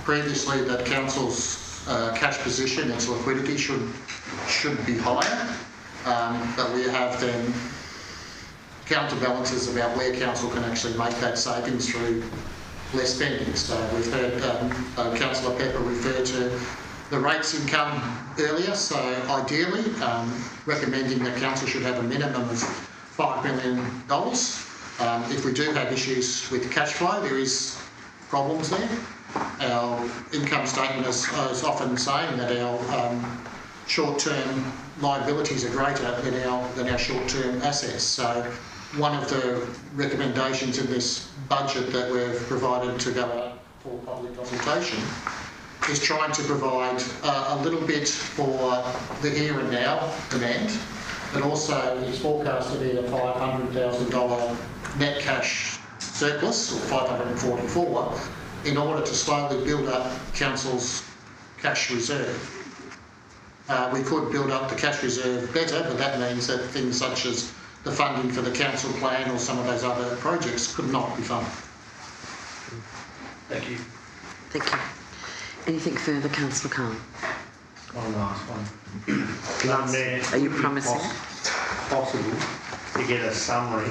previously that council's cash position, its liquidity should be higher, but we have then counterbalances about where council can actually make that savings through less spending. So we've heard Councillor Pepper refer to the rates income earlier, so ideally recommending that council should have a minimum of $5 million. If we do have issues with cash flow, there is problems there. Our income statement is often saying that our short-term liabilities are greater than our short-term assets. So one of the recommendations in this budget that we've provided to go out for public consultation is trying to provide a little bit for the here and now demand, but also it's forecast to be a $500,000 net cash surplus, or 544, in order to slowly build up council's cash reserve. We could build up the cash reserve better, but that means that things such as the funding for the council plan or some of those other projects could not be funded. Thank you. Thank you. Anything further, Councillor Khan? One last one. Are you promising? Possible to get a summary,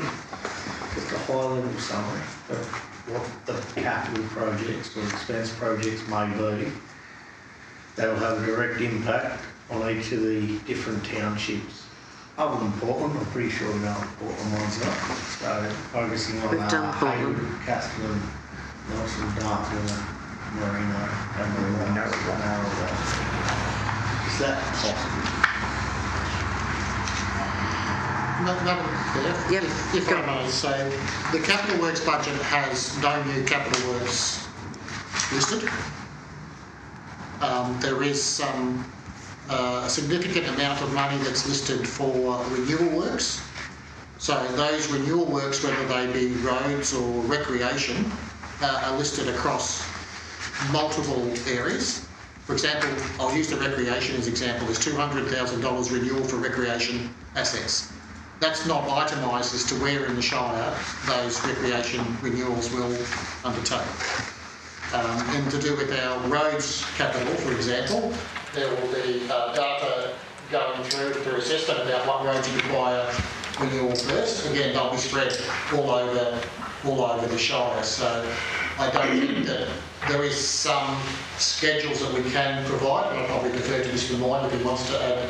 just a high-level summary of what the capital projects or expense projects may be that will have a direct impact on each of the different townships. Other than Portland, I'm pretty sure we know what Portland one's not. So focusing on Haywood, Castellon, Nelson, Dartmoor, Marino, and the Narrowville. Is that possible? If I may say, the capital works budget has no new capital works listed. There is some a significant amount of money that's listed for renewal works. So those renewal works, whether they be roads or recreation, are listed across multiple areas. For example, I'll use the recreation as example. There's $200,000 renewal for recreation assets. That's not itemised as to where in the Shire those recreation renewals will undertake. And to do with our roads capital, for example, there will be data going through for assessment about what roads require renewal first. Again, they'll be spread all over the Shire. So I don't think that there is some schedules that we can provide, and I'll probably defer to Mr. Moyne if he wants to add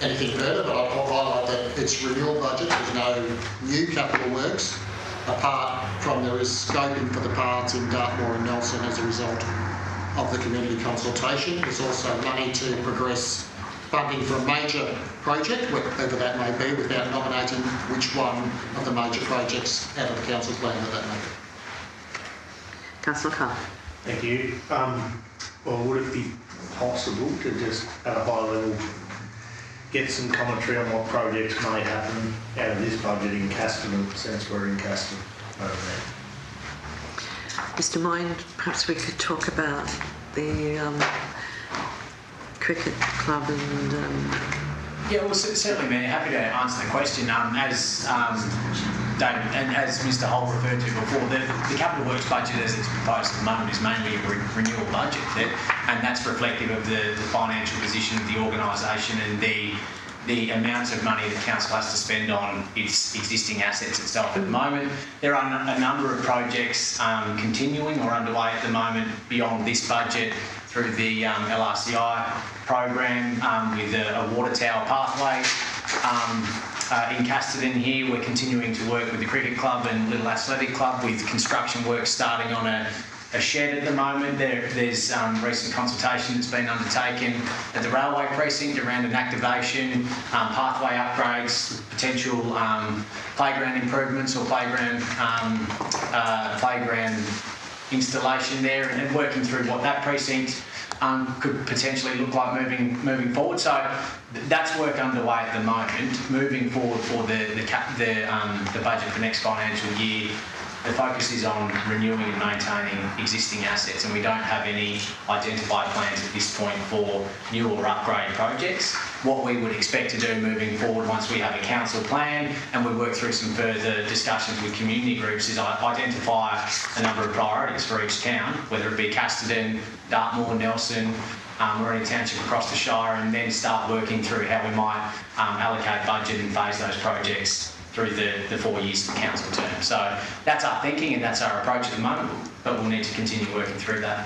anything further, but I'll highlight that it's renewal budget. There's no new capital works, apart from there is scoping for the paths in Dartmoor and Nelson as a result of the community consultation. There's also money to progress funding for a major project, whatever that may be, without nominating which one of the major projects out of the council plan that may be. Councillor Carr. Thank you. Well, would it be possible to just, at a high level, get some commentary on what projects may happen out of this budget in Castellon, since we're in Castellon over there? Mr. Moyne, perhaps we could talk about the cricket club and... Yeah, well, certainly, Mayor. Happy to answer the question. As David and as Mr. Holt referred to before, the capital works budget as it's proposed at the moment is mainly a renewal budget, and that's reflective of the financial position of the organisation and the amount of money the council has to spend on its existing assets itself at the moment. There are a number of projects continuing or underway at the moment beyond this budget through the LRCI program with a water tower pathway. In Castellon here, we're continuing to work with the cricket club and Little Athletic Club with construction work starting on a shed at the moment. There's recent consultation that's been undertaken at the railway precinct around an activation, pathway upgrades, potential playground improvements or playground installation there, and working through what that precinct could potentially look like moving forward. So that's work underway at the moment. Moving forward for the budget for next financial year, the focus is on renewing and maintaining existing assets, and we don't have any identified plans at this point for new or upgrade projects. What we would expect to do moving forward once we have a council plan and we work through some further discussions with community groups is identify a number of priorities for each town, whether it be Castellon, Dartmoor, Nelson, or any township across the Shire, and then start working through how we might allocate budget and phase those projects through the 4 years of the council term. So that's our thinking and that's our approach at the moment, but we'll need to continue working through that.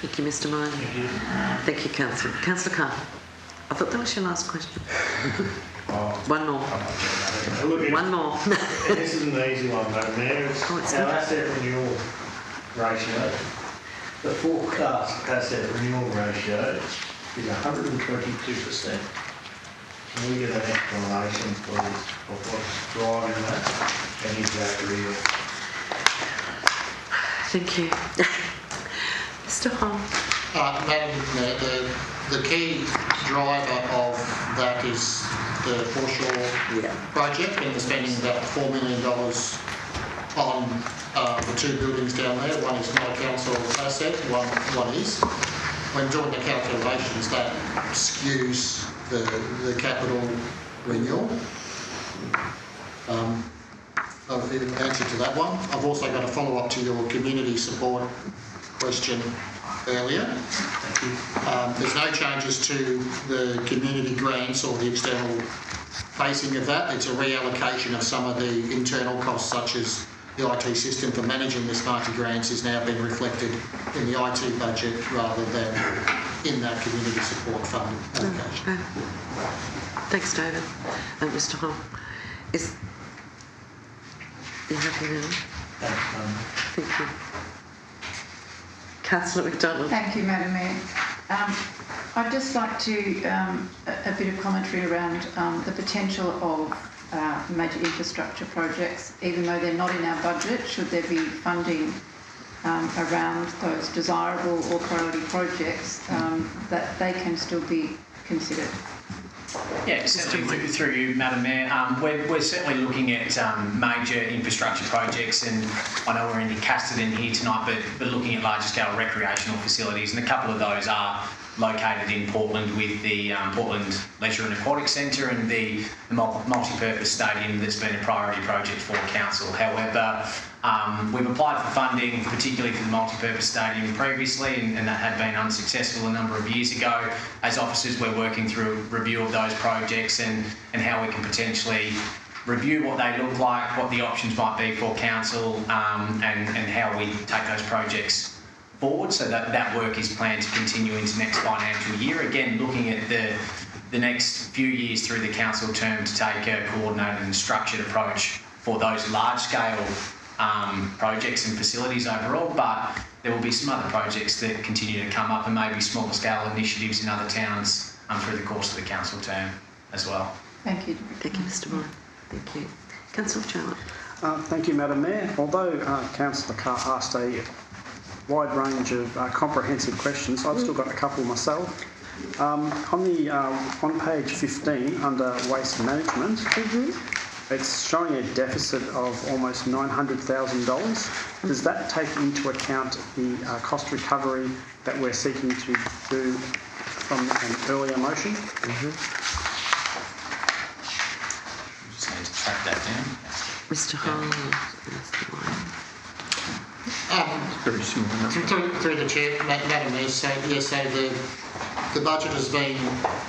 Thank you, Mr. Moore. Thank you, Councillor. Councillor Carr. I thought that was your last question. One more. One more. This is an easy one, Madam Mayor. It's our asset renewal ratio. The forecast asset renewal ratio is 122%. Can we get an explanation, please, of what's driving that and is that real? Thank you. Mr. Hall. Madam Mayor, the key driver of that is the foreshore project, and we're spending about $4 million on the 2 buildings down there. One is not a council asset, one is. When doing the calculations, that skews the capital renewal. I've given an answer to that one. I've also got a follow-up to your community support question earlier. There's no changes to the community grants or the external facing of that. It's a reallocation of some of the internal costs, such as the IT system for managing the Smarty grants is now being reflected in the IT budget rather than in that community support fund allocation. Thanks, David. Mr. Hall. Is you happy now? Thank you. Councillor McDonald. Thank you, Madam Mayor. I'd just like to a bit of commentary around the potential of major infrastructure projects, even though they're not in our budget. Should there be funding around those desirable or priority projects, that they can still be considered? Yeah, certainly through you, Madam Mayor. We're certainly looking at major infrastructure projects, and I know we're in Casterton here tonight, but looking at larger scale recreational facilities, and a couple of those are located in Portland with the Portland Leisure and Aquatic Centre and the multi-purpose stadium that's been a priority project for Council. However, we've applied for funding, particularly for the multi-purpose stadium previously, and that had been unsuccessful a number of years ago. As officers, we're working through a review of those projects and how we can potentially review what they look like, what the options might be for Council, and how we take those projects forward. So that work is planned to continue into next financial year. Again, looking at the next few years through the Council term to take a coordinated and structured approach for those large-scale projects and facilities overall, but there will be some other projects that continue to come up and maybe smaller scale initiatives in other towns through the course of the Council term as well. Thank you. Thank you, Mr. Moore. Thank you. Councillor Charlotte. Thank you, Madam Mayor. Although Councillor Carr asked a wide range of comprehensive questions, I've still got a couple myself. On page 15 under waste management, it's showing a deficit of almost $900,000. Does that take into account the cost recovery that we're seeking to do from an earlier motion? Just need to track that down. Mr. Hall. Very similar. Through the chair, Madam Mayor, so yes, so the budget has been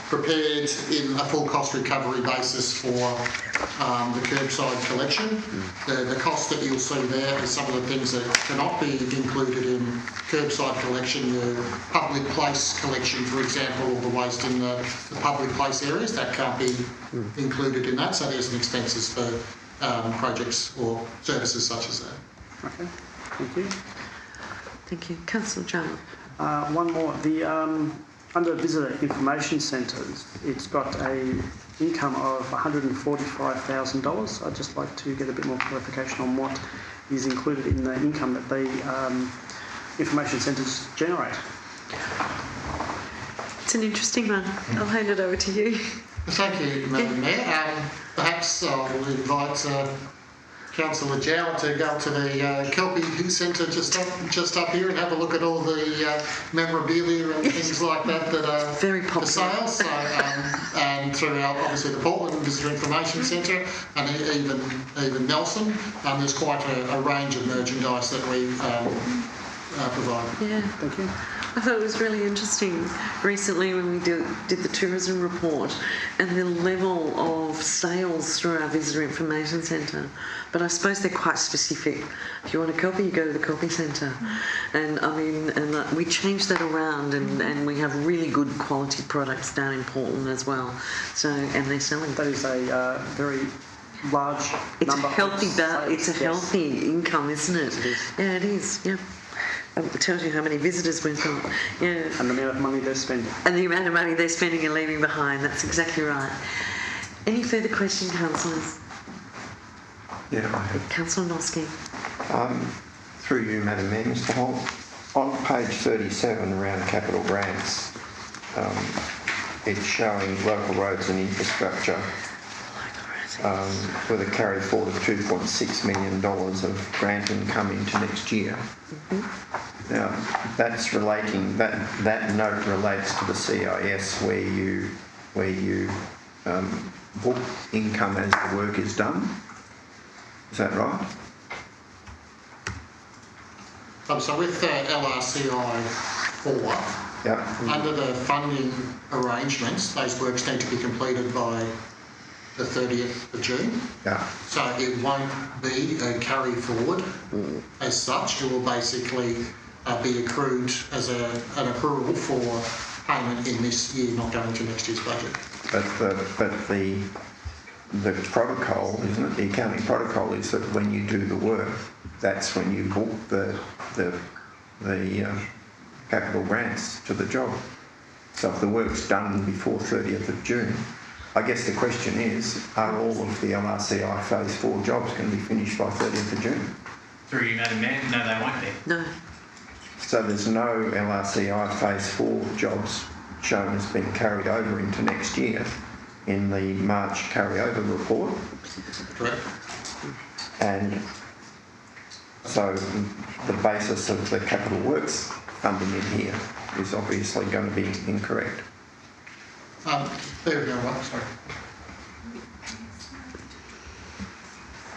prepared in a full cost recovery basis for the curbside collection. The cost that you'll see there is some of the things that cannot be included in curbside collection. The public place collection, for example, or the waste in the public place areas, that can't be included in that. So there's an expenses for projects or services such as that. Okay, thank you. Thank you. Councillor Charlotte. One more. Under visitor information centres, it's got a income of $145,000. I'd just like to get a bit more clarification on what is included in the income that the information centres generate. It's an interesting one. I'll hand it over to you. Thank you, Madam Mayor. Perhaps I'll invite Councillor Jow to go to the Kelpie Centre just up here and have a look at all the memorabilia and things like that that are very popular for sale. So, and throughout obviously the Portland Visitor Information Centre and even Nelson, there's quite a range of merchandise that we provide. Yeah, thank you. I thought it was really interesting recently when we did the tourism report and the level of sales through our visitor information centre. But I suppose they're quite specific. If you want a copy, you go to the copy centre. And I mean, we changed that around, and we have really good quality products down in Portland as well. So, and they're selling. That is a very large number. It's a healthy income, isn't it? It is. Yeah, it is. Yeah. It tells you how many visitors we've got. Yeah. And the amount of money they're spending. And the amount of money they're spending and leaving behind. That's exactly right. Any further questions, councillors? Yeah, I have. Councillor Noski. Through you, Madam Mayor, Mr. Holt, on page 37 around capital grants, it's showing local roads and infrastructure with a carry forward of $2.6 million of grant income into next year. Mm-hmm. Now, that's relating, that note relates to the CIS where you book income as the work is done. Is that right? So with LRCI 4, Yep. under the funding arrangements, those works need to be completed by the 30th of June. Yeah. So it won't be a carry forward as such. It will basically be accrued as an accrual for payment in this year, not going to next year's budget. But the protocol, isn't it? The accounting protocol is that when you do the work, that's when you book the capital grants to the job. So if the work's done before 30th of June, I guess the question is, are all of the LRCI Phase 4 jobs going to be finished by 30th of June? Through you, Madam Mayor, no, they won't be. No. So there's no LRCI Phase 4 jobs shown as being carried over into next year in the March carryover report. Correct. And so the basis of the capital works funding in here is obviously going to be incorrect. There we go, sorry.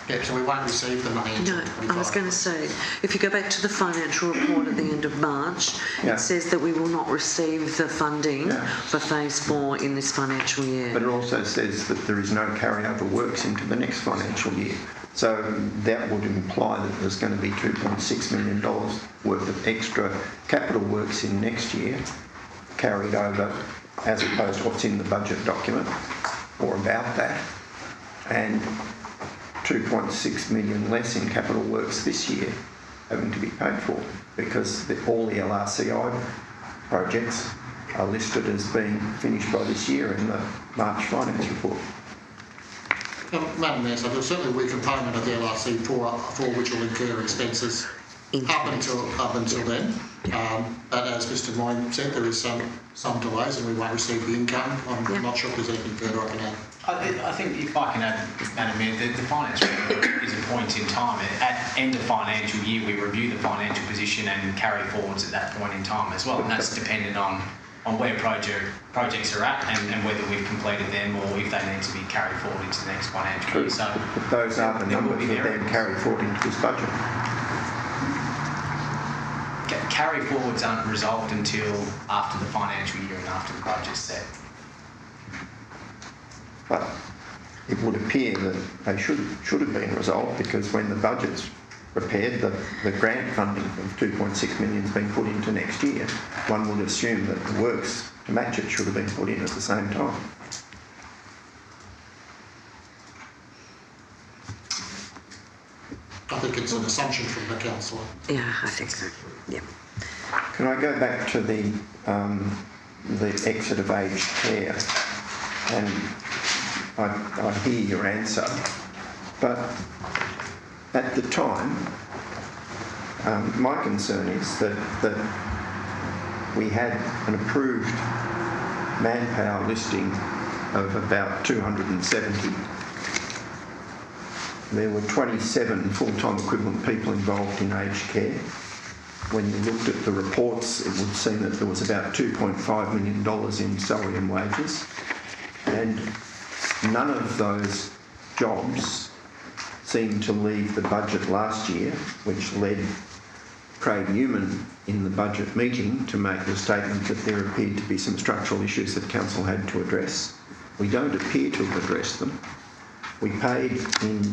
Yeah, so we won't receive the money until No, I was going to say, if you go back to the financial report at the end of March, Yeah. it says that we will not receive the funding Yeah. for Phase 4 in this financial year. But it also says that there is no carryover works into the next financial year. So that would imply that there's going to be $2.6 million worth of extra capital works in next year carried over as opposed to what's in the budget document or about that, and 2.6 million less in capital works this year having to be paid for because all the LRCI projects are listed as being finished by this year in the March finance report. Madam Mayor, so there's certainly a wee component of the LRC for which will incur expenses up until then. But as Mr. Moyne said, there is some delays and we won't receive the income. I'm not sure if there's anything further I can add. I think if I can add, Madam Mayor, the finance report is a point in time. At end of financial year, we review the financial position and carry forwards at that point in time as well, and that's dependent on where projects are at and whether we've completed them or if they need to be carried forward into the next financial year. So but those are the numbers that then carry forward into this budget. Carry forwards aren't resolved until after the financial year and after the budget's set. But it would appear that they should have been resolved because when the budget's prepared, the grant funding of 2.6 million has been put into next year. One would assume that the works to match it should have been put in at the same time. I think it's an assumption from the councillor. Yeah, I think so. Yeah. Can I go back to the exit of aged care? And I hear your answer, but at the time, my concern is that we had an approved manpower listing of about 270. There were 27 full-time equivalent people involved in aged care. When you looked at the reports, it would seem that there was about $2.5 million in salary and wages. And none of those jobs seemed to leave the budget last year, which led Craig Newman in the budget meeting to make the statement that there appeared to be some structural issues that council had to address. We don't appear to have addressed them. We paid in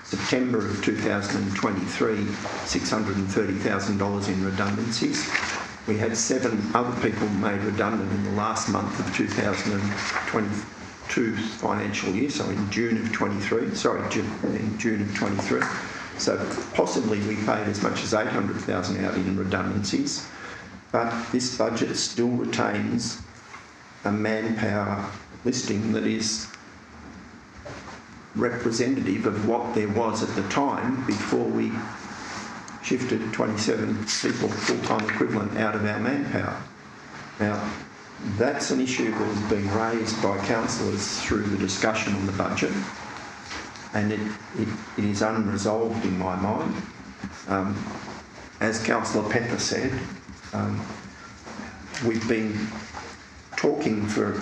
September of 2023 $630,000 in redundancies. We had 7 other people made redundant in the last month of 2022 financial year, so in June of 23. So possibly we paid as much as $800,000 out in redundancies, but this budget still retains a manpower listing that is representative of what there was at the time before we shifted 27 people full-time equivalent out of our manpower. Now, that's an issue that has been raised by councillors through the discussion on the budget, and it is unresolved in my mind. As Councillor Pepper said, we've been talking for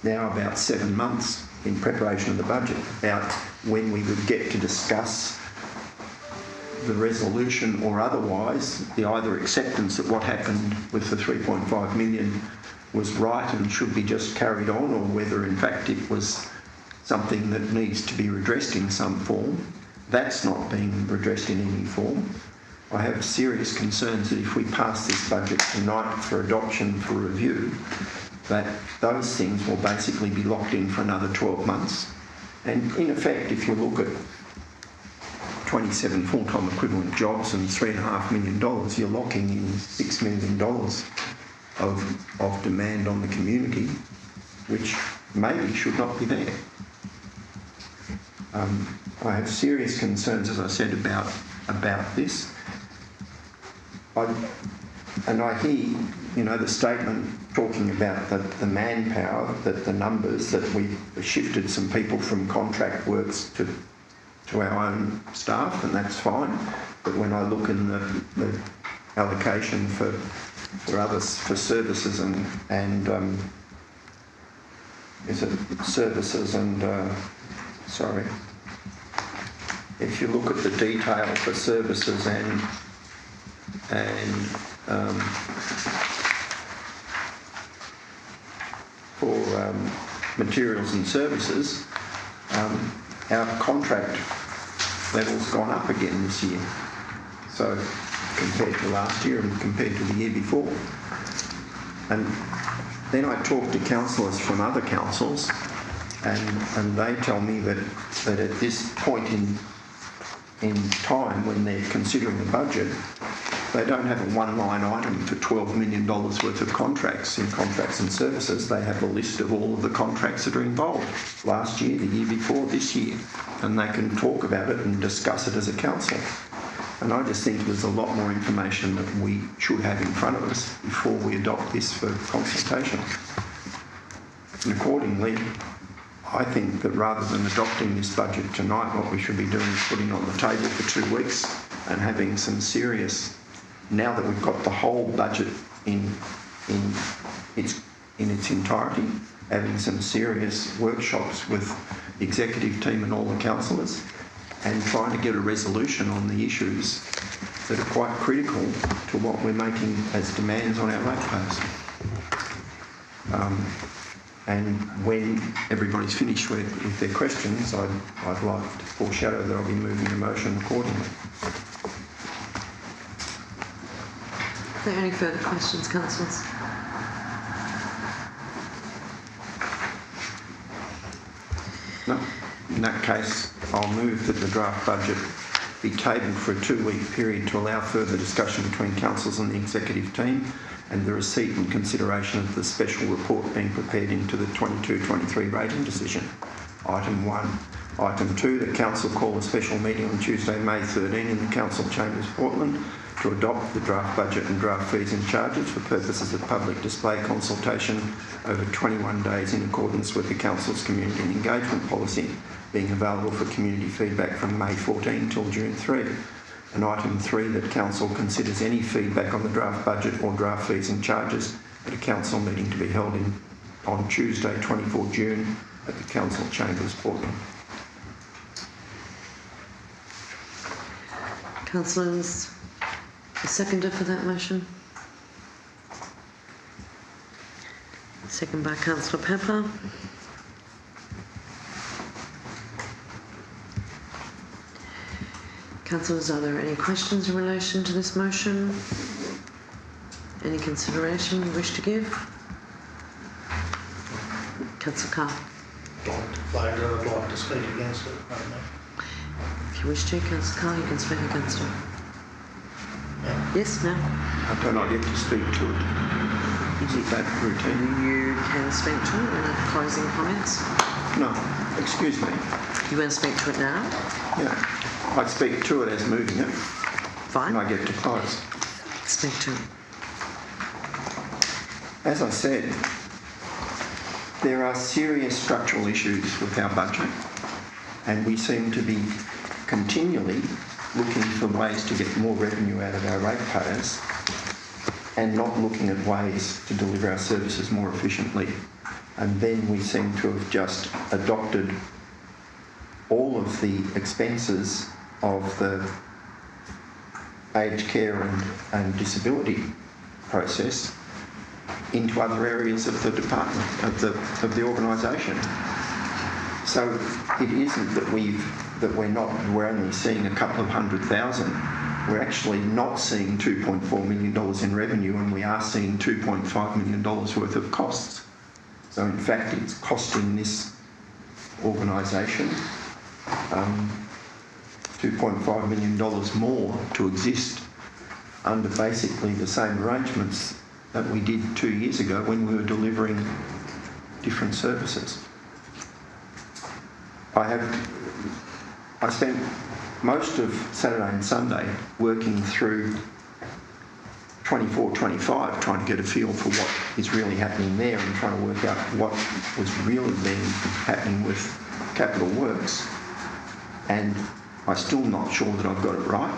now about 7 months in preparation of the budget about when we would get to discuss the resolution or otherwise the either acceptance that what happened with the 3.5 million was right and should be just carried on, or whether in fact it was something that needs to be redressed in some form. That's not being redressed in any form. I have serious concerns that if we pass this budget tonight for adoption for review, that those things will basically be locked in for another 12 months. And in effect, if you look at 27 full-time equivalent jobs and $3.5 million, you're locking in $6 million of demand on the community, which maybe should not be there. I have serious concerns, as I said, about this. And I hear, the statement talking about the manpower, that the numbers, that we've shifted some people from contract works to our own staff, and that's fine. But when I look in the allocation for others, for services and is it services and sorry, if you look at the detail for services and for materials and services, our contract level's gone up again this year. So compared to last year and compared to the year before. And then I talk to councillors from other councils, and they tell me that at this point in time when they're considering the budget, they don't have a one-line item for $12 million worth of contracts in contracts and services. They have a list of all of the contracts that are involved last year, the year before, this year, and they can talk about it and discuss it as a council. And I just think there's a lot more information that we should have in front of us before we adopt this for consultation. And accordingly, I think that rather than adopting this budget tonight, what we should be doing is putting it on the table for 2 weeks and having some serious, now that we've got the whole budget in its entirety, having some serious workshops with the executive team and all the councillors, and trying to get a resolution on the issues that are quite critical to what we're making as demands on our ratepayers. And when everybody's finished with their questions, I'd like to foreshadow that I'll be moving a motion accordingly. Are there any further questions, councillors? No. In that case, I'll move that the draft budget be tabled for a 2-week period to allow further discussion between councillors and the executive team, and the receipt and consideration of the special report being prepared into the 22-23 rating decision. Item 1. Item 2, that council call a special meeting on Tuesday, May 13 in the council chambers, Portland, to adopt the draft budget and draft fees and charges for purposes of public display consultation over 21 days in accordance with the council's community and engagement policy, being available for community feedback from May 14 till June 3. And item 3, that council considers any feedback on the draft budget or draft fees and charges at a council meeting to be held on Tuesday, 24 June at the council chambers, Portland. Councillors, A seconder for that motion? Second by Councillor Pepper. Councillors, are there any questions in relation to this motion? Any consideration you wish to give? Councillor Carr. I'd like to speak against it. If you wish to, Councillor Carr, you can speak against it. Yes, no? Don't I get to speak to it? Is that routine? You can speak to it in closing comments. No, excuse me. You want to speak to it now? Yeah, I'd speak to it as moving it, Fine. and I get to close. Speak to it. As I said, there are serious structural issues with our budget, and we seem to be continually looking for ways to get more revenue out of our ratepayers and not looking at ways to deliver our services more efficiently. And then we seem to have just adopted all of the expenses of the aged care and disability process into other areas of the department, of the organisation. So it isn't that we're only seeing a couple of $100,000. We're actually not seeing $2.4 million in revenue, and we are seeing $2.5 million worth of costs. So in fact, it's costing this organisation $2.5 million more to exist under basically the same arrangements that we did 2 years ago when we were delivering different services. I spent most of Saturday and Sunday working through 24-25, trying to get a feel for what is really happening there and trying to work out what was really happening with capital works. And I'm still not sure that I've got it right.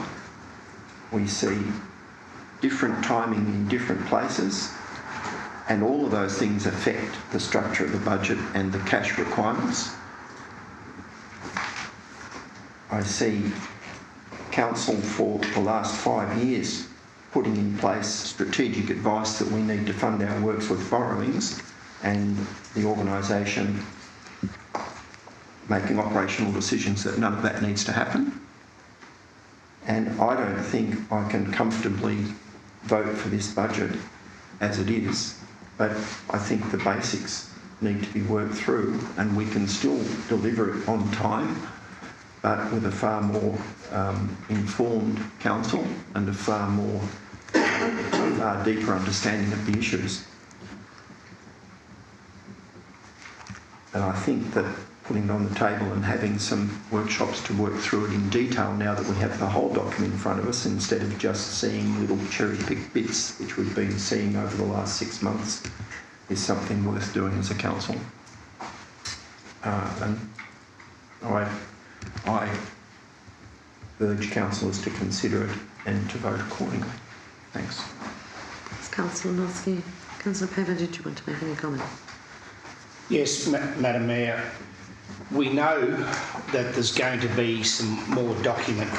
We see different timing in different places, and all of those things affect the structure of the budget and the cash requirements. I see Council for the last 5 years putting in place strategic advice that we need to fund our works with borrowings, and the organisation making operational decisions that none of that needs to happen. And I don't think I can comfortably vote for this budget as it is, but I think the basics need to be worked through, and we can still deliver it on time, but with a far more informed council and a far deeper understanding of the issues. And I think that putting it on the table and having some workshops to work through it in detail now that we have the whole document in front of us, instead of just seeing little cherry-picked bits, which we've been seeing over the last 6 months, is something worth doing as a council. And I urge councillors to consider it and to vote accordingly. Thanks. Councillor Norsky. Councillor Pepper, did you want to make any comment? Yes, Madam Mayor. We know that there's going to be some more document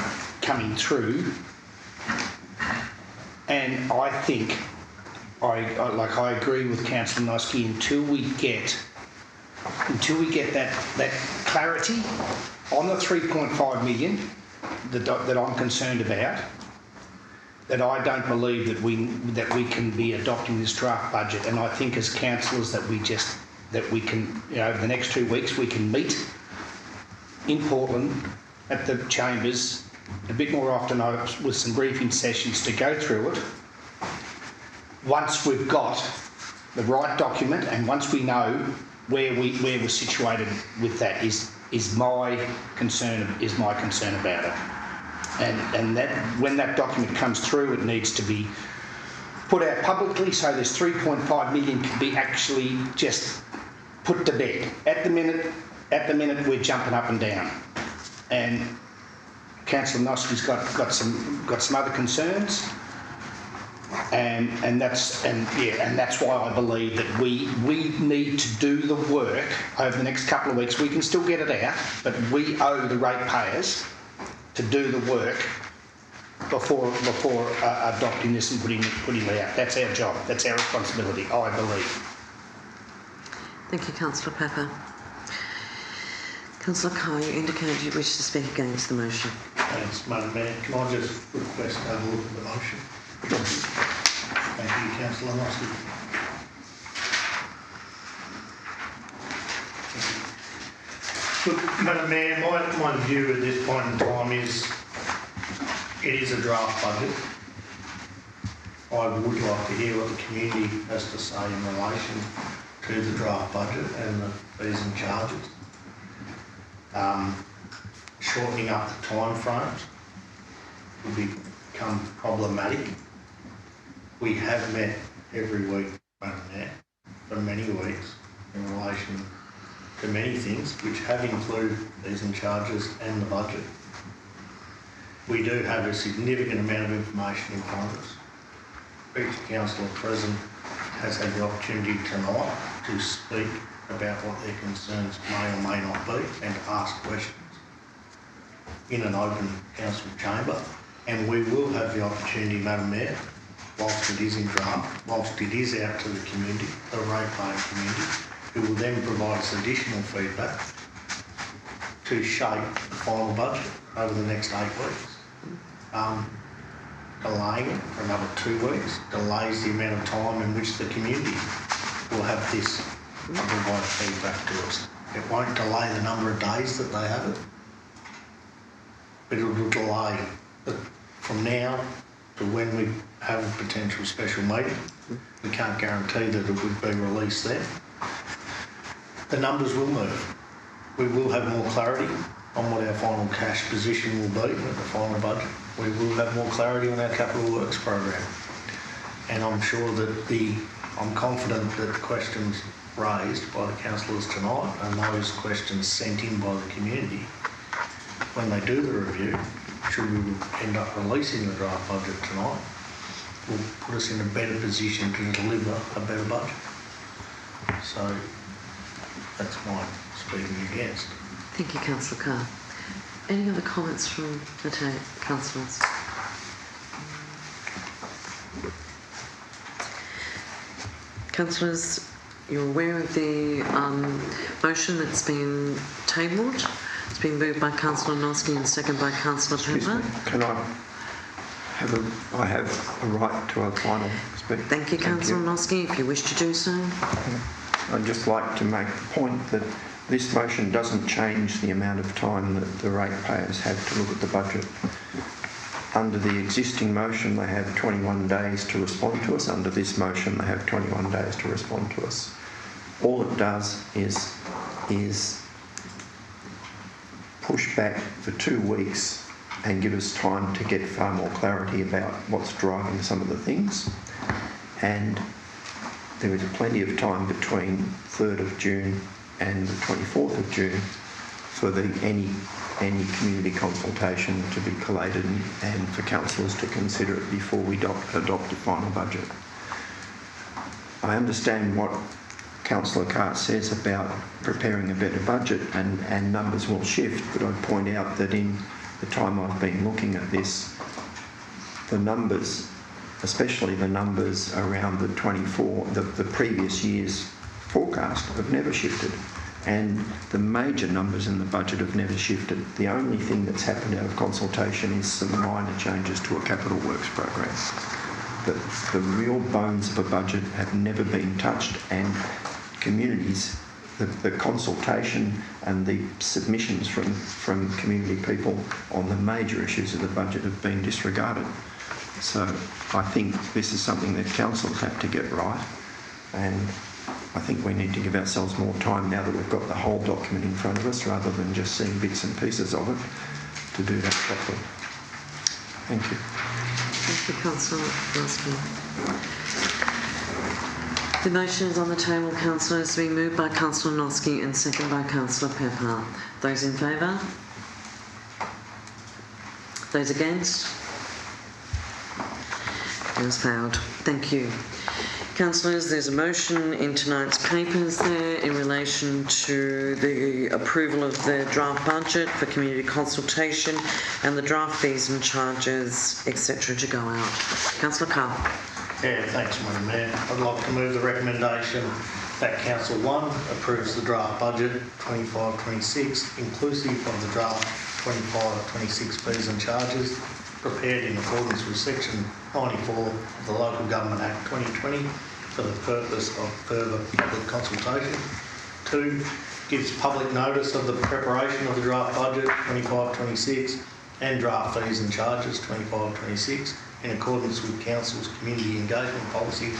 coming through, and I think, I agree with Councillor Norsky, until we get that clarity on the 3.5 million that I'm concerned about, that I don't believe that we can be adopting this draft budget. And I think as councillors that we can, over the next 2 weeks, we can meet in Portland at the chambers a bit more often with some briefing sessions to go through it. Once we've got the right document and once we know where we're situated with that is my concern about it. And that when that document comes through, it needs to be put out publicly so this 3.5 million can be actually just put to bed. At the minute we're jumping up and down, and Councillor Norsky's got some other concerns, and that's why I believe that we need to do the work over the next couple of weeks. We can still get it out, but we owe the ratepayers to do the work before adopting this and putting it out. That's our job. That's our responsibility, I believe. Thank you, Councillor Pepper. Councillor Carr, you indicated you wish to speak against the motion. Thanks, Madam Mayor. Can I just request to have a look at the motion? Thank you, Councillor Nosky. Look, Madam Mayor, my view at this point in time is it is a draft budget. I would like to hear what the community has to say in relation to the draft budget and the fees and charges. Shortening up the time frames will become problematic. We have met every week, Madam Mayor, for many weeks in relation to many things which have included fees and charges and the budget. We do have a significant amount of information in front of us. Each councillor present has had the opportunity tonight to speak about what their concerns may or may not be and to ask questions in an open council chamber. And we will have the opportunity, Madam Mayor, whilst it is in draft, whilst it is out to the community, the ratepaying community, who will then provide us additional feedback to shape the final budget over the next 8 weeks. Delaying it for another 2 weeks delays the amount of time in which the community will have this and provide feedback to us. It won't delay the number of days that they have it, but it will delay from now to when we have a potential special meeting. We can't guarantee that it would be released then. The numbers will move. We will have more clarity on what our final cash position will be with the final budget. We will have more clarity on our capital works program. And I'm sure that I'm confident that the questions raised by the councillors tonight and those questions sent in by the community, when they do the review, should we end up releasing the draft budget tonight, will put us in a better position to deliver a better budget. So that's my speaking against. Thank you, Councillor Carr. Any other comments from the councillors? Councillors, you're aware of the motion that's been tabled. It's been moved by Councillor Nosky and seconded by Councillor Pepper. Can I have a right to a final speech? Thank you, Councillor Nosky, if you wish to do so. I'd just like to make the point that this motion doesn't change the amount of time that the ratepayers have to look at the budget. Under the existing motion, they have 21 days to respond to us. Under this motion, they have 21 days to respond to us. All it does is push back for 2 weeks and give us time to get far more clarity about what's driving some of the things. And there is plenty of time between 3rd of June and the 24th of June for any community consultation to be collated and for councillors to consider it before we adopt a final budget. I understand what Councillor Carr says about preparing a better budget and numbers will shift, but I'd point out that in the time I've been looking at this, the numbers, especially the numbers around the previous year's forecast, have never shifted. And the major numbers in the budget have never shifted. The only thing that's happened out of consultation is some minor changes to a capital works program. The real bones of a budget have never been touched, and communities, the consultation and the submissions from community people on the major issues of the budget have been disregarded. So I think this is something that councils have to get right, and I think we need to give ourselves more time now that we've got the whole document in front of us rather than just seeing bits and pieces of it to do that properly. Thank you. Thank you, Councillor Nosky. The motion is on the table, councillors, being moved by Councillor Nosky and seconded by Councillor Pepper. Those in favour? Those against? It was failed. Thank you. Councillors, there's a motion in tonight's papers there in relation to the approval of the draft budget for community consultation and the draft fees and charges, etc. to go out. Councillor Carr. Yeah, thanks, Madam Mayor. I'd like to move the recommendation that Council 1 approves the draft budget 25-26, inclusive of the draft 25-26 fees and charges, prepared in accordance with Section 94 of the Local Government Act 2020 for the purpose of further public consultation. 2, gives public notice of the preparation of the draft budget 25-26 and draft fees and charges 25-26 in accordance with Council's community engagement policy,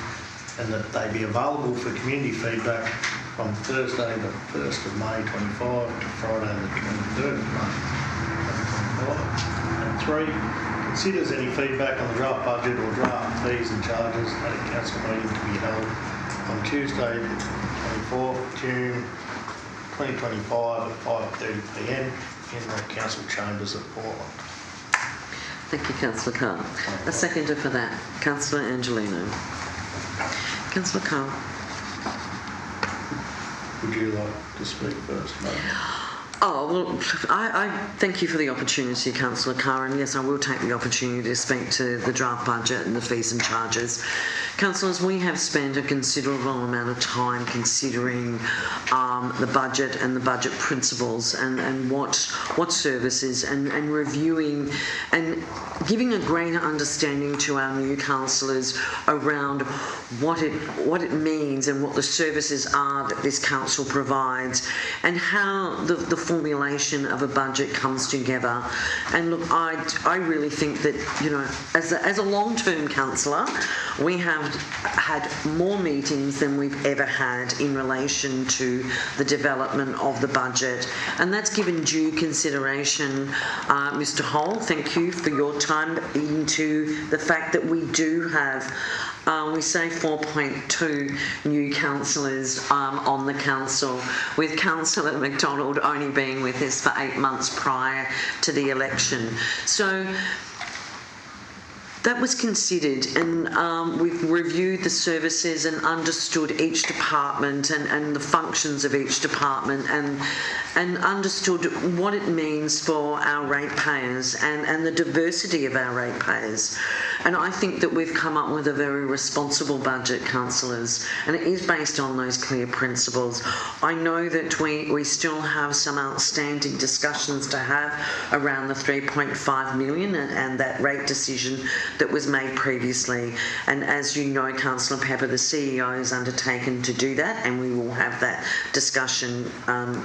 and that they be available for community feedback from Thursday the 1st of May 25 to Friday the 23rd of May 2025. And 3, considers any feedback on the draft budget or draft fees and charges at a council meeting to be held on Tuesday the 24th of June 2025 at 5:30 p.m. in the council chambers at Portland. Thank you, Councillor Carr. A seconder for that, Councillor Angelino. Councillor Carr. Would you like to speak first, Madam? Oh, well, I thank you for the opportunity, Councillor Carr, and yes, I will take the opportunity to speak to the draft budget and the fees and charges. Councillors, we have spent a considerable amount of time considering the budget and the budget principles and what services and reviewing and giving a greater understanding to our new councillors around what it means and what the services are that this council provides and how the formulation of a budget comes together. And look, I really think that, you know, as a long-term councillor, we have had more meetings than we've ever had in relation to the development of the budget, and that's given due consideration. Mr. Hall, thank you for your time into the fact that we do have we say 4.2 new councillors on the council, with Councillor McDonald only being with us for 8 months prior to the election. So that was considered, and we've reviewed the services and understood each department and the functions of each department and understood what it means for our ratepayers and the diversity of our ratepayers. And I think that we've come up with a very responsible budget, councillors, and it is based on those clear principles. I know that we still have some outstanding discussions to have around the 3.5 million and that rate decision that was made previously. And as you know, Councillor Pepper, the CEO has undertaken to do that, and we will have that discussion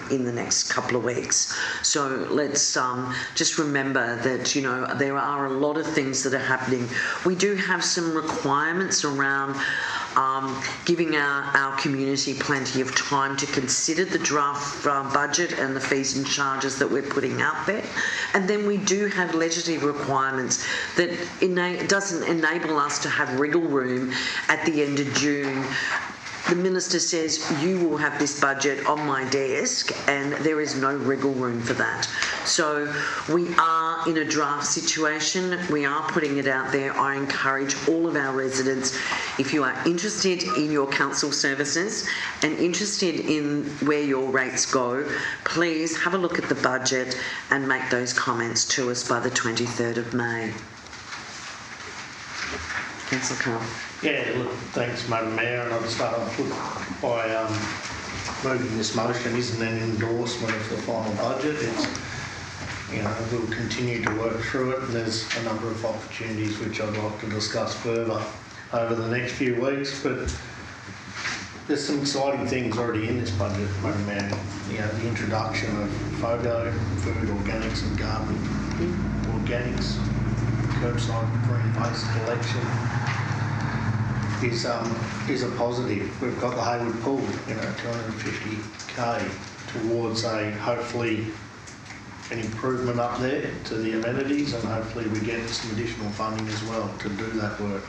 in the next couple of weeks. So let's just remember that, you know, there are a lot of things that are happening. We do have some requirements around giving our community plenty of time to consider the draft budget and the fees and charges that we're putting out there. And then we do have legislative requirements that doesn't enable us to have wriggle room at the end of June. The Minister says, you will have this budget on my desk, and there is no wriggle room for that. So we are in a draft situation. We are putting it out there. I encourage all of our residents, if you are interested in your council services and interested in where your rates go, please have a look at the budget and make those comments to us by the 23rd of May. Councillor Carr. Yeah, look, thanks, Madam Mayor, and I'll start off by moving this motion isn't an endorsement of the final budget. It's, you know, we'll continue to work through it, and there's a number of opportunities which I'd like to discuss further over the next few weeks, but there's some exciting things already in this budget, Madam Mayor. You know, the introduction of FOGO, food, organics and garden organics, curbside green waste collection, is a positive. We've got the Hayward Pool, you know, 250k towards hopefully an improvement up there to the amenities, and hopefully we get some additional funding as well to do that work.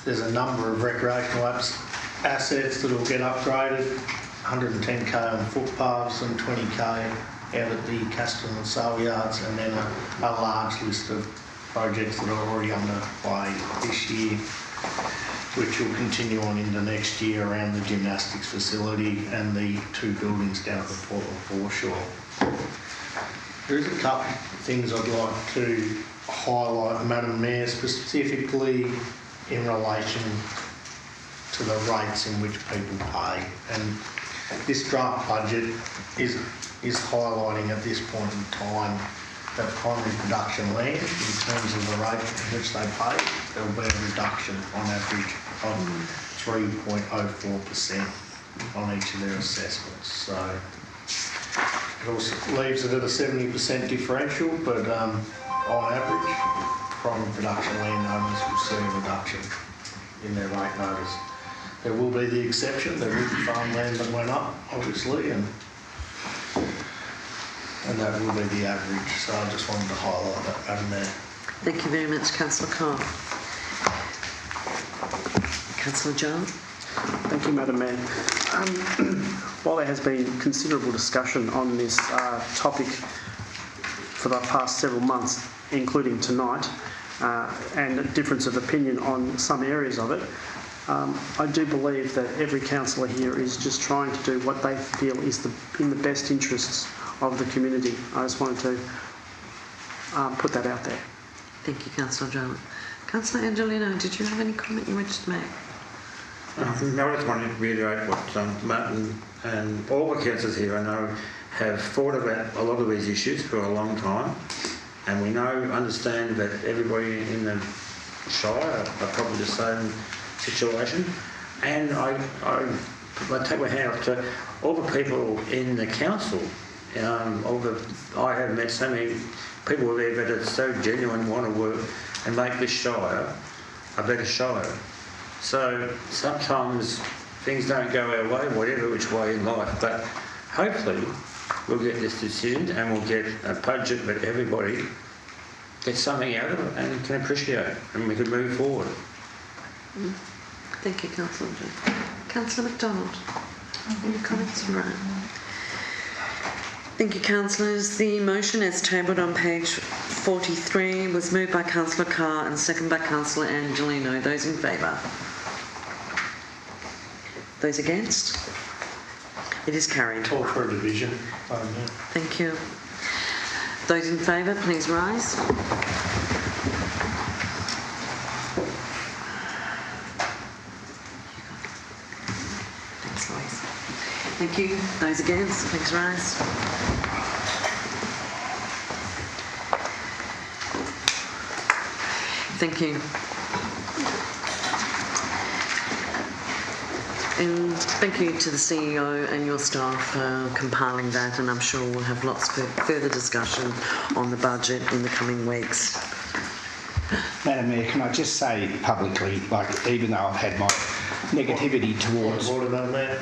There's a number of recreational assets that will get upgraded, 110k on footpaths and 20k out at the Castle and Sale Yards, and then a large list of projects that are already underway this year. which will continue on into next year around the gymnastics facility and the 2 buildings down at the Portland foreshore. There is a couple of things I'd like to highlight, Madam Mayor, specifically in relation to the rates in which people pay. And this draft budget is highlighting at this point in time that primary production land, in terms of the rate in which they pay, there will be a reduction on average of 3.04% on each of their assessments. So it also leaves it at a 70% differential, but on average, primary production landowners will see a reduction in their rate notice. There will be the exception, there will be farmland that went up, obviously, and that will be the average. So I just wanted to highlight that, Madam Mayor. Thank you very much, Councillor Carr. Councillor John. Thank you, Madam Mayor. While there has been considerable discussion on this topic for the past several months, including tonight, and a difference of opinion on some areas of it, I do believe that every councillor here is just trying to do what they feel is in the best interests of the community. I just wanted to put that out there. Thank you, Councillor John. Councillor Angelino, did you have any comment you wanted to make? I just wanted to reiterate what Martin and all the councillors here I know have fought about a lot of these issues for a long time, and we understand that everybody in the Shire are probably the same situation. And I take my hand up to all the people in the council. I have met so many people there that are so genuine, want to work and make this Shire a better Shire. So sometimes things don't go our way, whatever which way in life, but hopefully we'll get this decision and we'll get a budget that everybody gets something out of it and can appreciate, and we can move forward. Thank you, Councillor John. Councillor McDonald, any comments? Right. Thank you, councillors. The motion as tabled on page 43 was moved by Councillor Carr and seconded by Councillor Angelino. Those in favour? Those against? It is carried. Call for a division. Thank you. Those in favour, please rise. Thanks, Louise. Thank you. Those against, please rise. Thank you. And thank you to the CEO and your staff for compiling that, and I'm sure we'll have lots of further discussion on the budget in the coming weeks. Madam Mayor, can I just say publicly, even though I've had my negativity towards... Order, Madam Mayor.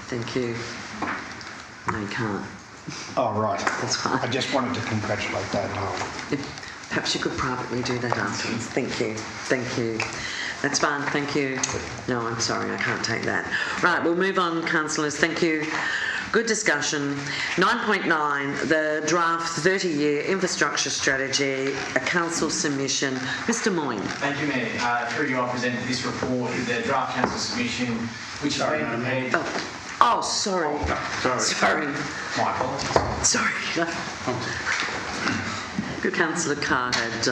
Thank you. No, you can't. Oh, right. That's fine. I just wanted to congratulate that. Perhaps you could privately do that afterwards. Thank you. Thank you. That's fine, thank you. No, I'm sorry, I can't take that. Right, we'll move on, councillors. Thank you. Good discussion. 9.9, the draft 30-year infrastructure strategy, a council submission. Mr. Moyne. Thank you, Mayor. Through you, I present this report, the draft council submission, which has been prepared... Oh, sorry. Sorry. My apologies. Sorry. Good Councillor Carr had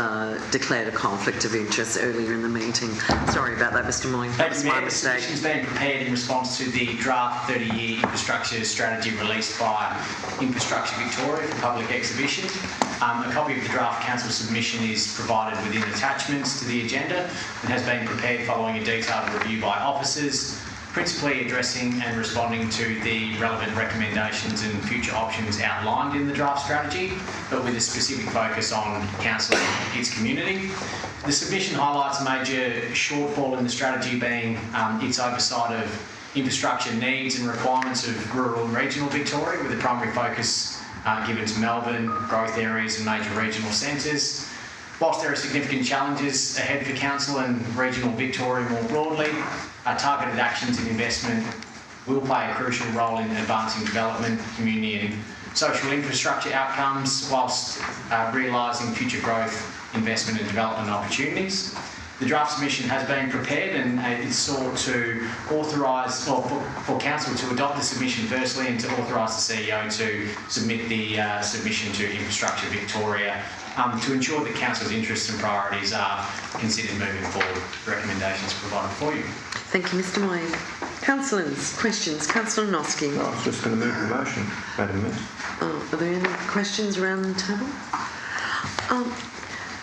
declared a conflict of interest earlier in the meeting. Sorry about that, Mr. Moyne. That was my mistake. The submission's been prepared in response to the draft 30-year infrastructure strategy released by Infrastructure Victoria for public exhibition. A copy of the draft council submission is provided within attachments to the agenda and has been prepared following a detailed review by officers, principally addressing and responding to the relevant recommendations and future options outlined in the draft strategy, but with a specific focus on council and its community. The submission highlights a major shortfall in the strategy being its oversight of infrastructure needs and requirements of rural and regional Victoria, with a primary focus given to Melbourne, growth areas and major regional centres. Whilst there are significant challenges ahead for council and regional Victoria more broadly, targeted actions and investment will play a crucial role in advancing development, community and social infrastructure outcomes, whilst realising future growth, investment and development opportunities. The draft submission has been prepared and it's sought to authorise, or for Council to adopt the submission firstly and to authorise the CEO to submit the submission to Infrastructure Victoria to ensure that Council's interests and priorities are considered moving forward. Recommendations provided for you. Thank you, Mr. Moyne. Councillors, questions? Councillor Noski. I was just going to move the motion, Madam Mayor. Are there any questions around the table?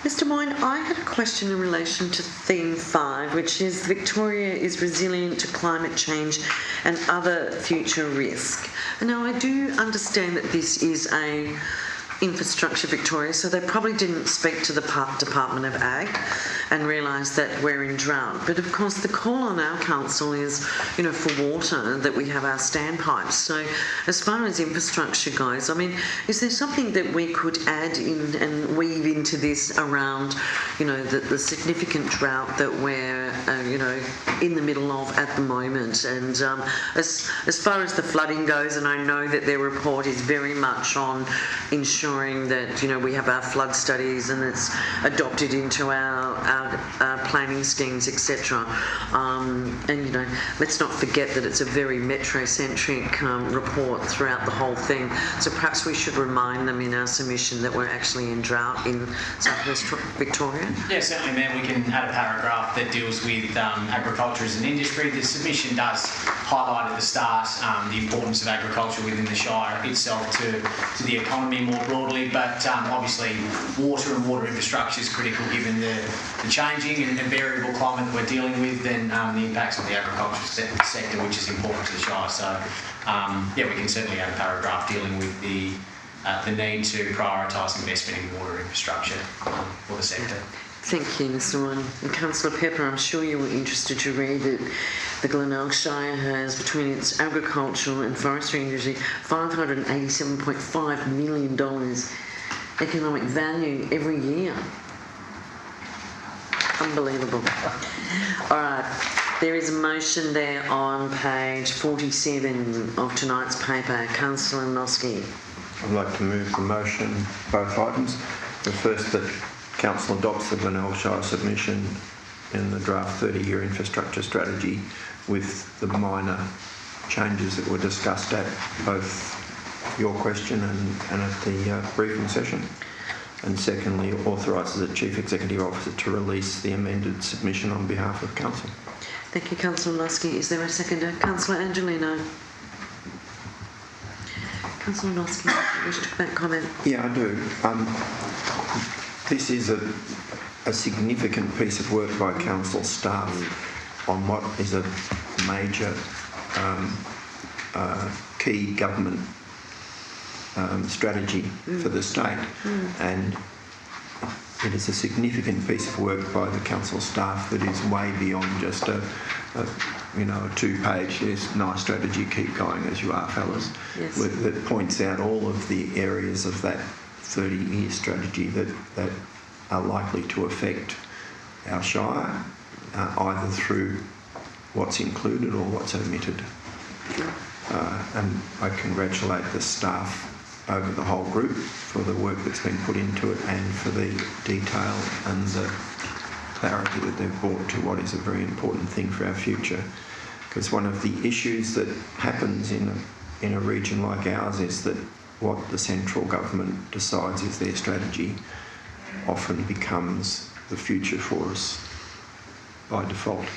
Mr. Moyne, I had a question in relation to theme 5, which is Victoria is resilient to climate change and other future risk. And now I do understand that this is a Infrastructure Victoria, so they probably didn't speak to the Department of Ag and realise that we're in drought. But of course the call on our council is, you know, for water, that we have our standpipes. So as far as infrastructure goes, I mean, is there something that we could add in and weave into this around, you know, the significant drought that we're, you know, in the middle of at the moment? And as far as the flooding goes, and I know that their report is very much on ensuring that, you know, we have our flood studies and it's adopted into our planning schemes, etc. And, you know, let's not forget that it's a very metro-centric report throughout the whole thing. So perhaps we should remind them in our submission that we're actually in drought in southwest Victoria. Yeah, certainly, Mayor. We can add a paragraph that deals with agriculture as an industry. The submission does highlight at the start the importance of agriculture within the Shire itself to the economy more broadly, but obviously water and water infrastructure is critical given the changing and variable climate that we're dealing with, and the impacts on the agricultural sector, which is important to the Shire. So yeah, we can certainly add a paragraph dealing with the need to prioritise investment in water infrastructure for the sector. Thank you, Mr. Ryan. And Councillor Pepper, I'm sure you were interested to read that the Glenelg Shire has, between its agricultural and forestry industry, $587.5 million economic value every year. Unbelievable. All right, there is a motion there on page 47 of tonight's paper. Councillor Noski. I'd like to move the motion, both items. The first, that Council adopts the Glenelg Shire submission in the draft 30-year infrastructure strategy with the minor changes that were discussed at both your question and at the briefing session. And secondly, authorises the Chief Executive Officer to release the amended submission on behalf of Council. Thank you, Councillor Noski. Is there a seconder? Councillor Angelino. Councillor Noski, you wish to make that comment? Yeah, I do. This is a significant piece of work by Council staff on what is a major key government strategy for the state, and it is a significant piece of work by the Council staff that is way beyond just a two-page, yes, nice strategy, keep going as you are, fellas, yes, that points out all of the areas of that 30-year strategy that are likely to affect our Shire, either through what's included or what's omitted. And I congratulate the staff over the whole group for the work that's been put into it and for the detail and the clarity that they've brought to what is a very important thing for our future. Because one of the issues that happens in a region like ours is that what the central government decides is their strategy often becomes the future for us by default.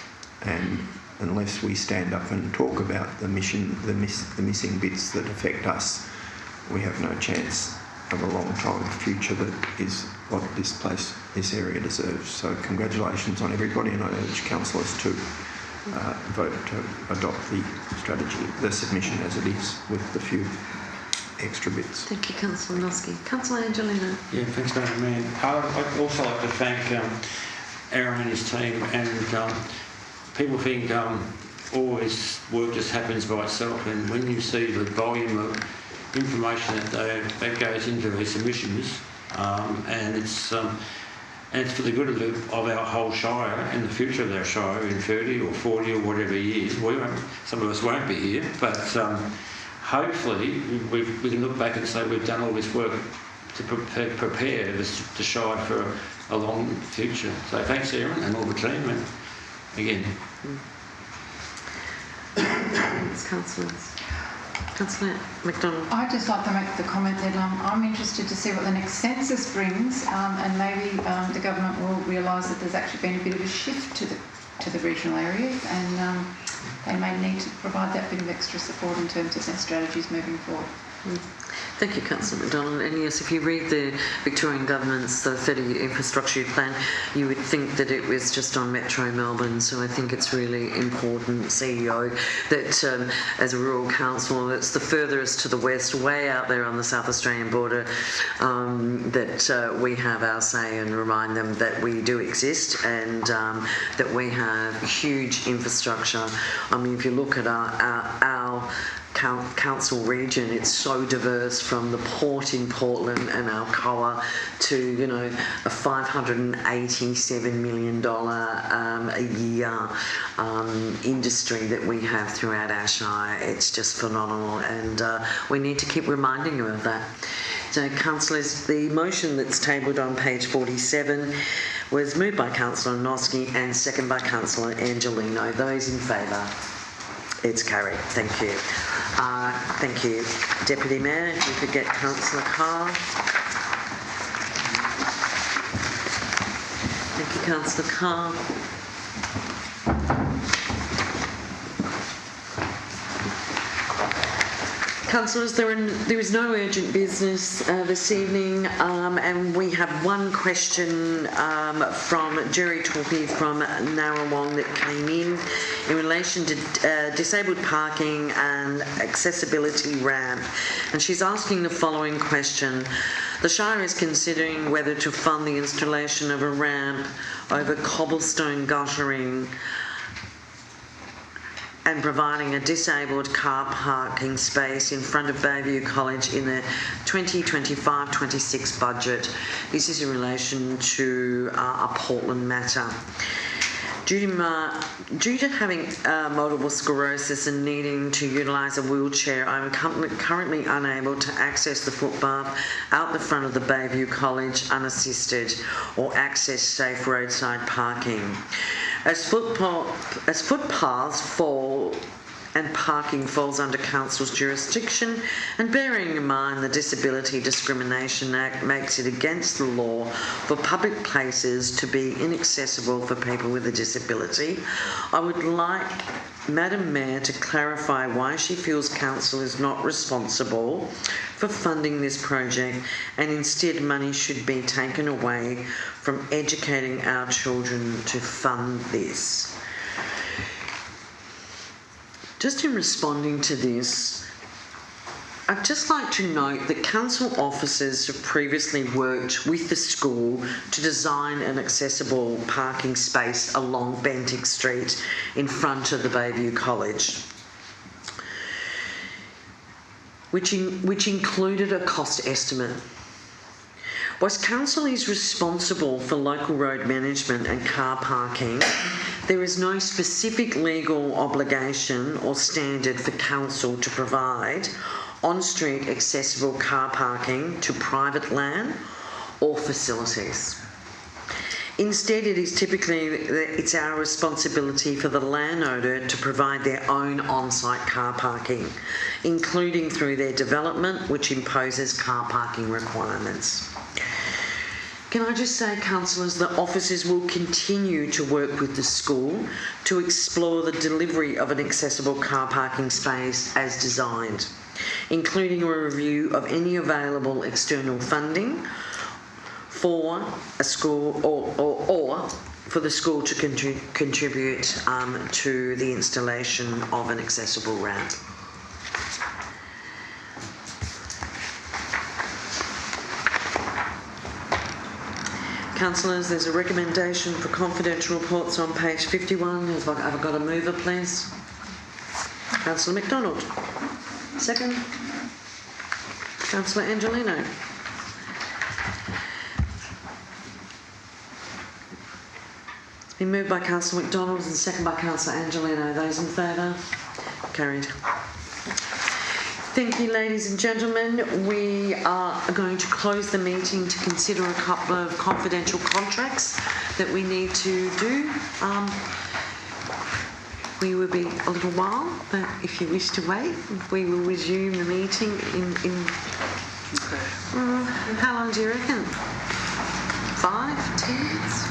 And unless we stand up and talk about the missing bits that affect us, we have no chance of a long-time future that is what this area deserves. So congratulations on everybody, and I urge councillors to vote to adopt the strategy, the submission as it is, with the few extra bits. Thank you, Councillor Noski. Councillor Angelino. Yeah, thanks, Madam Mayor. I'd also like to thank Aaron and his team, and people think always work just happens by itself, and when you see the volume of information that goes into these submissions, and it's for the good of our whole Shire and the future of our Shire in 30 or 40 or whatever years. Some of us won't be here, but hopefully we can look back and say we've done all this work to prepare the Shire for along in the future. So thanks, Aaron, and all the team, and again. Thanks, councillors. Councillor McDonald. I'd just like to make the comment that I'm interested to see what the next census brings, and maybe the government will realise that there's actually been a bit of a shift to the regional areas, and they may need to provide that bit of extra support in terms of their strategies moving forward. Thank you, Councillor McDonald. And yes, if you read the Victorian Government's 30-year infrastructure plan, you would think that it was just on Metro Melbourne. So I think it's really important, CEO, that as a rural council that's the furthest to the west, way out there on the South Australian border, that we have our say and remind them that we do exist, and that we have huge infrastructure. I mean, if you look at our council region, it's so diverse, from the port in Portland and Alcoa to, you know, a $587 million a year industry that we have throughout our shire. It's just phenomenal, and we need to keep reminding you of that. So, councillors, the motion that's tabled on page 47 was moved by Councillor Noski and seconded by Councillor Angelino. Those in favour? It's carried. Thank you. Thank you. Deputy Mayor, if you could get Councillor Carr. Thank you, Councillor Carr. Councillors, there is no urgent business this evening, and we have one question from Jerry Torpy from Narrawong that came in relation to disabled parking and accessibility ramp, and she's asking the following question. The Shire is considering whether to fund the installation of a ramp over cobblestone guttering and providing a disabled car parking space in front of Bayview College in the 2025-26 budget. This is in relation to a Portland matter. Due to having multiple sclerosis and needing to utilise a wheelchair, I'm currently unable to access the footpath out the front of the Bayview College unassisted or access safe roadside parking. As footpaths fall and parking falls under Council's jurisdiction, and bearing in mind the Disability Discrimination Act makes it against the law for public places to be inaccessible for people with a disability, I would like Madam Mayor to clarify why she feels Council is not responsible for funding this project, and instead money should be taken away from educating our children to fund this. Just in responding to this, I'd just like to note that council officers have previously worked with the school to design an accessible parking space along Bentinck Street in front of the Bayview College, which included a cost estimate. Whilst council is responsible for local road management and car parking, there is no specific legal obligation or standard for council to provide on-street accessible car parking to private land or facilities. Instead, it is typically it's our responsibility for the landowner to provide their own on-site car parking, including through their development, which imposes car parking requirements. Can I just say, councillors, that officers will continue to work with the school to explore the delivery of an accessible car parking space as designed, including a review of any available external funding for a school or for the school to contribute to the installation of an accessible ramp. Councillors, there's a recommendation for confidential reports on page 51. Have I got a mover, please? Councillor McDonald. Second. Councillor Angelino. It's been moved by Councillor McDonald and second by Councillor Angelino. Those in favour? Carried. Thank you, ladies and gentlemen. We are going to close the meeting to consider a couple of confidential contracts that we need to do. We will be a little while, but if you wish to wait, we will resume the meeting in how long do you reckon? 5, 10 minutes?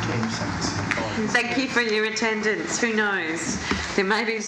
10 seconds. Thank you for your attendance. Who knows? There may be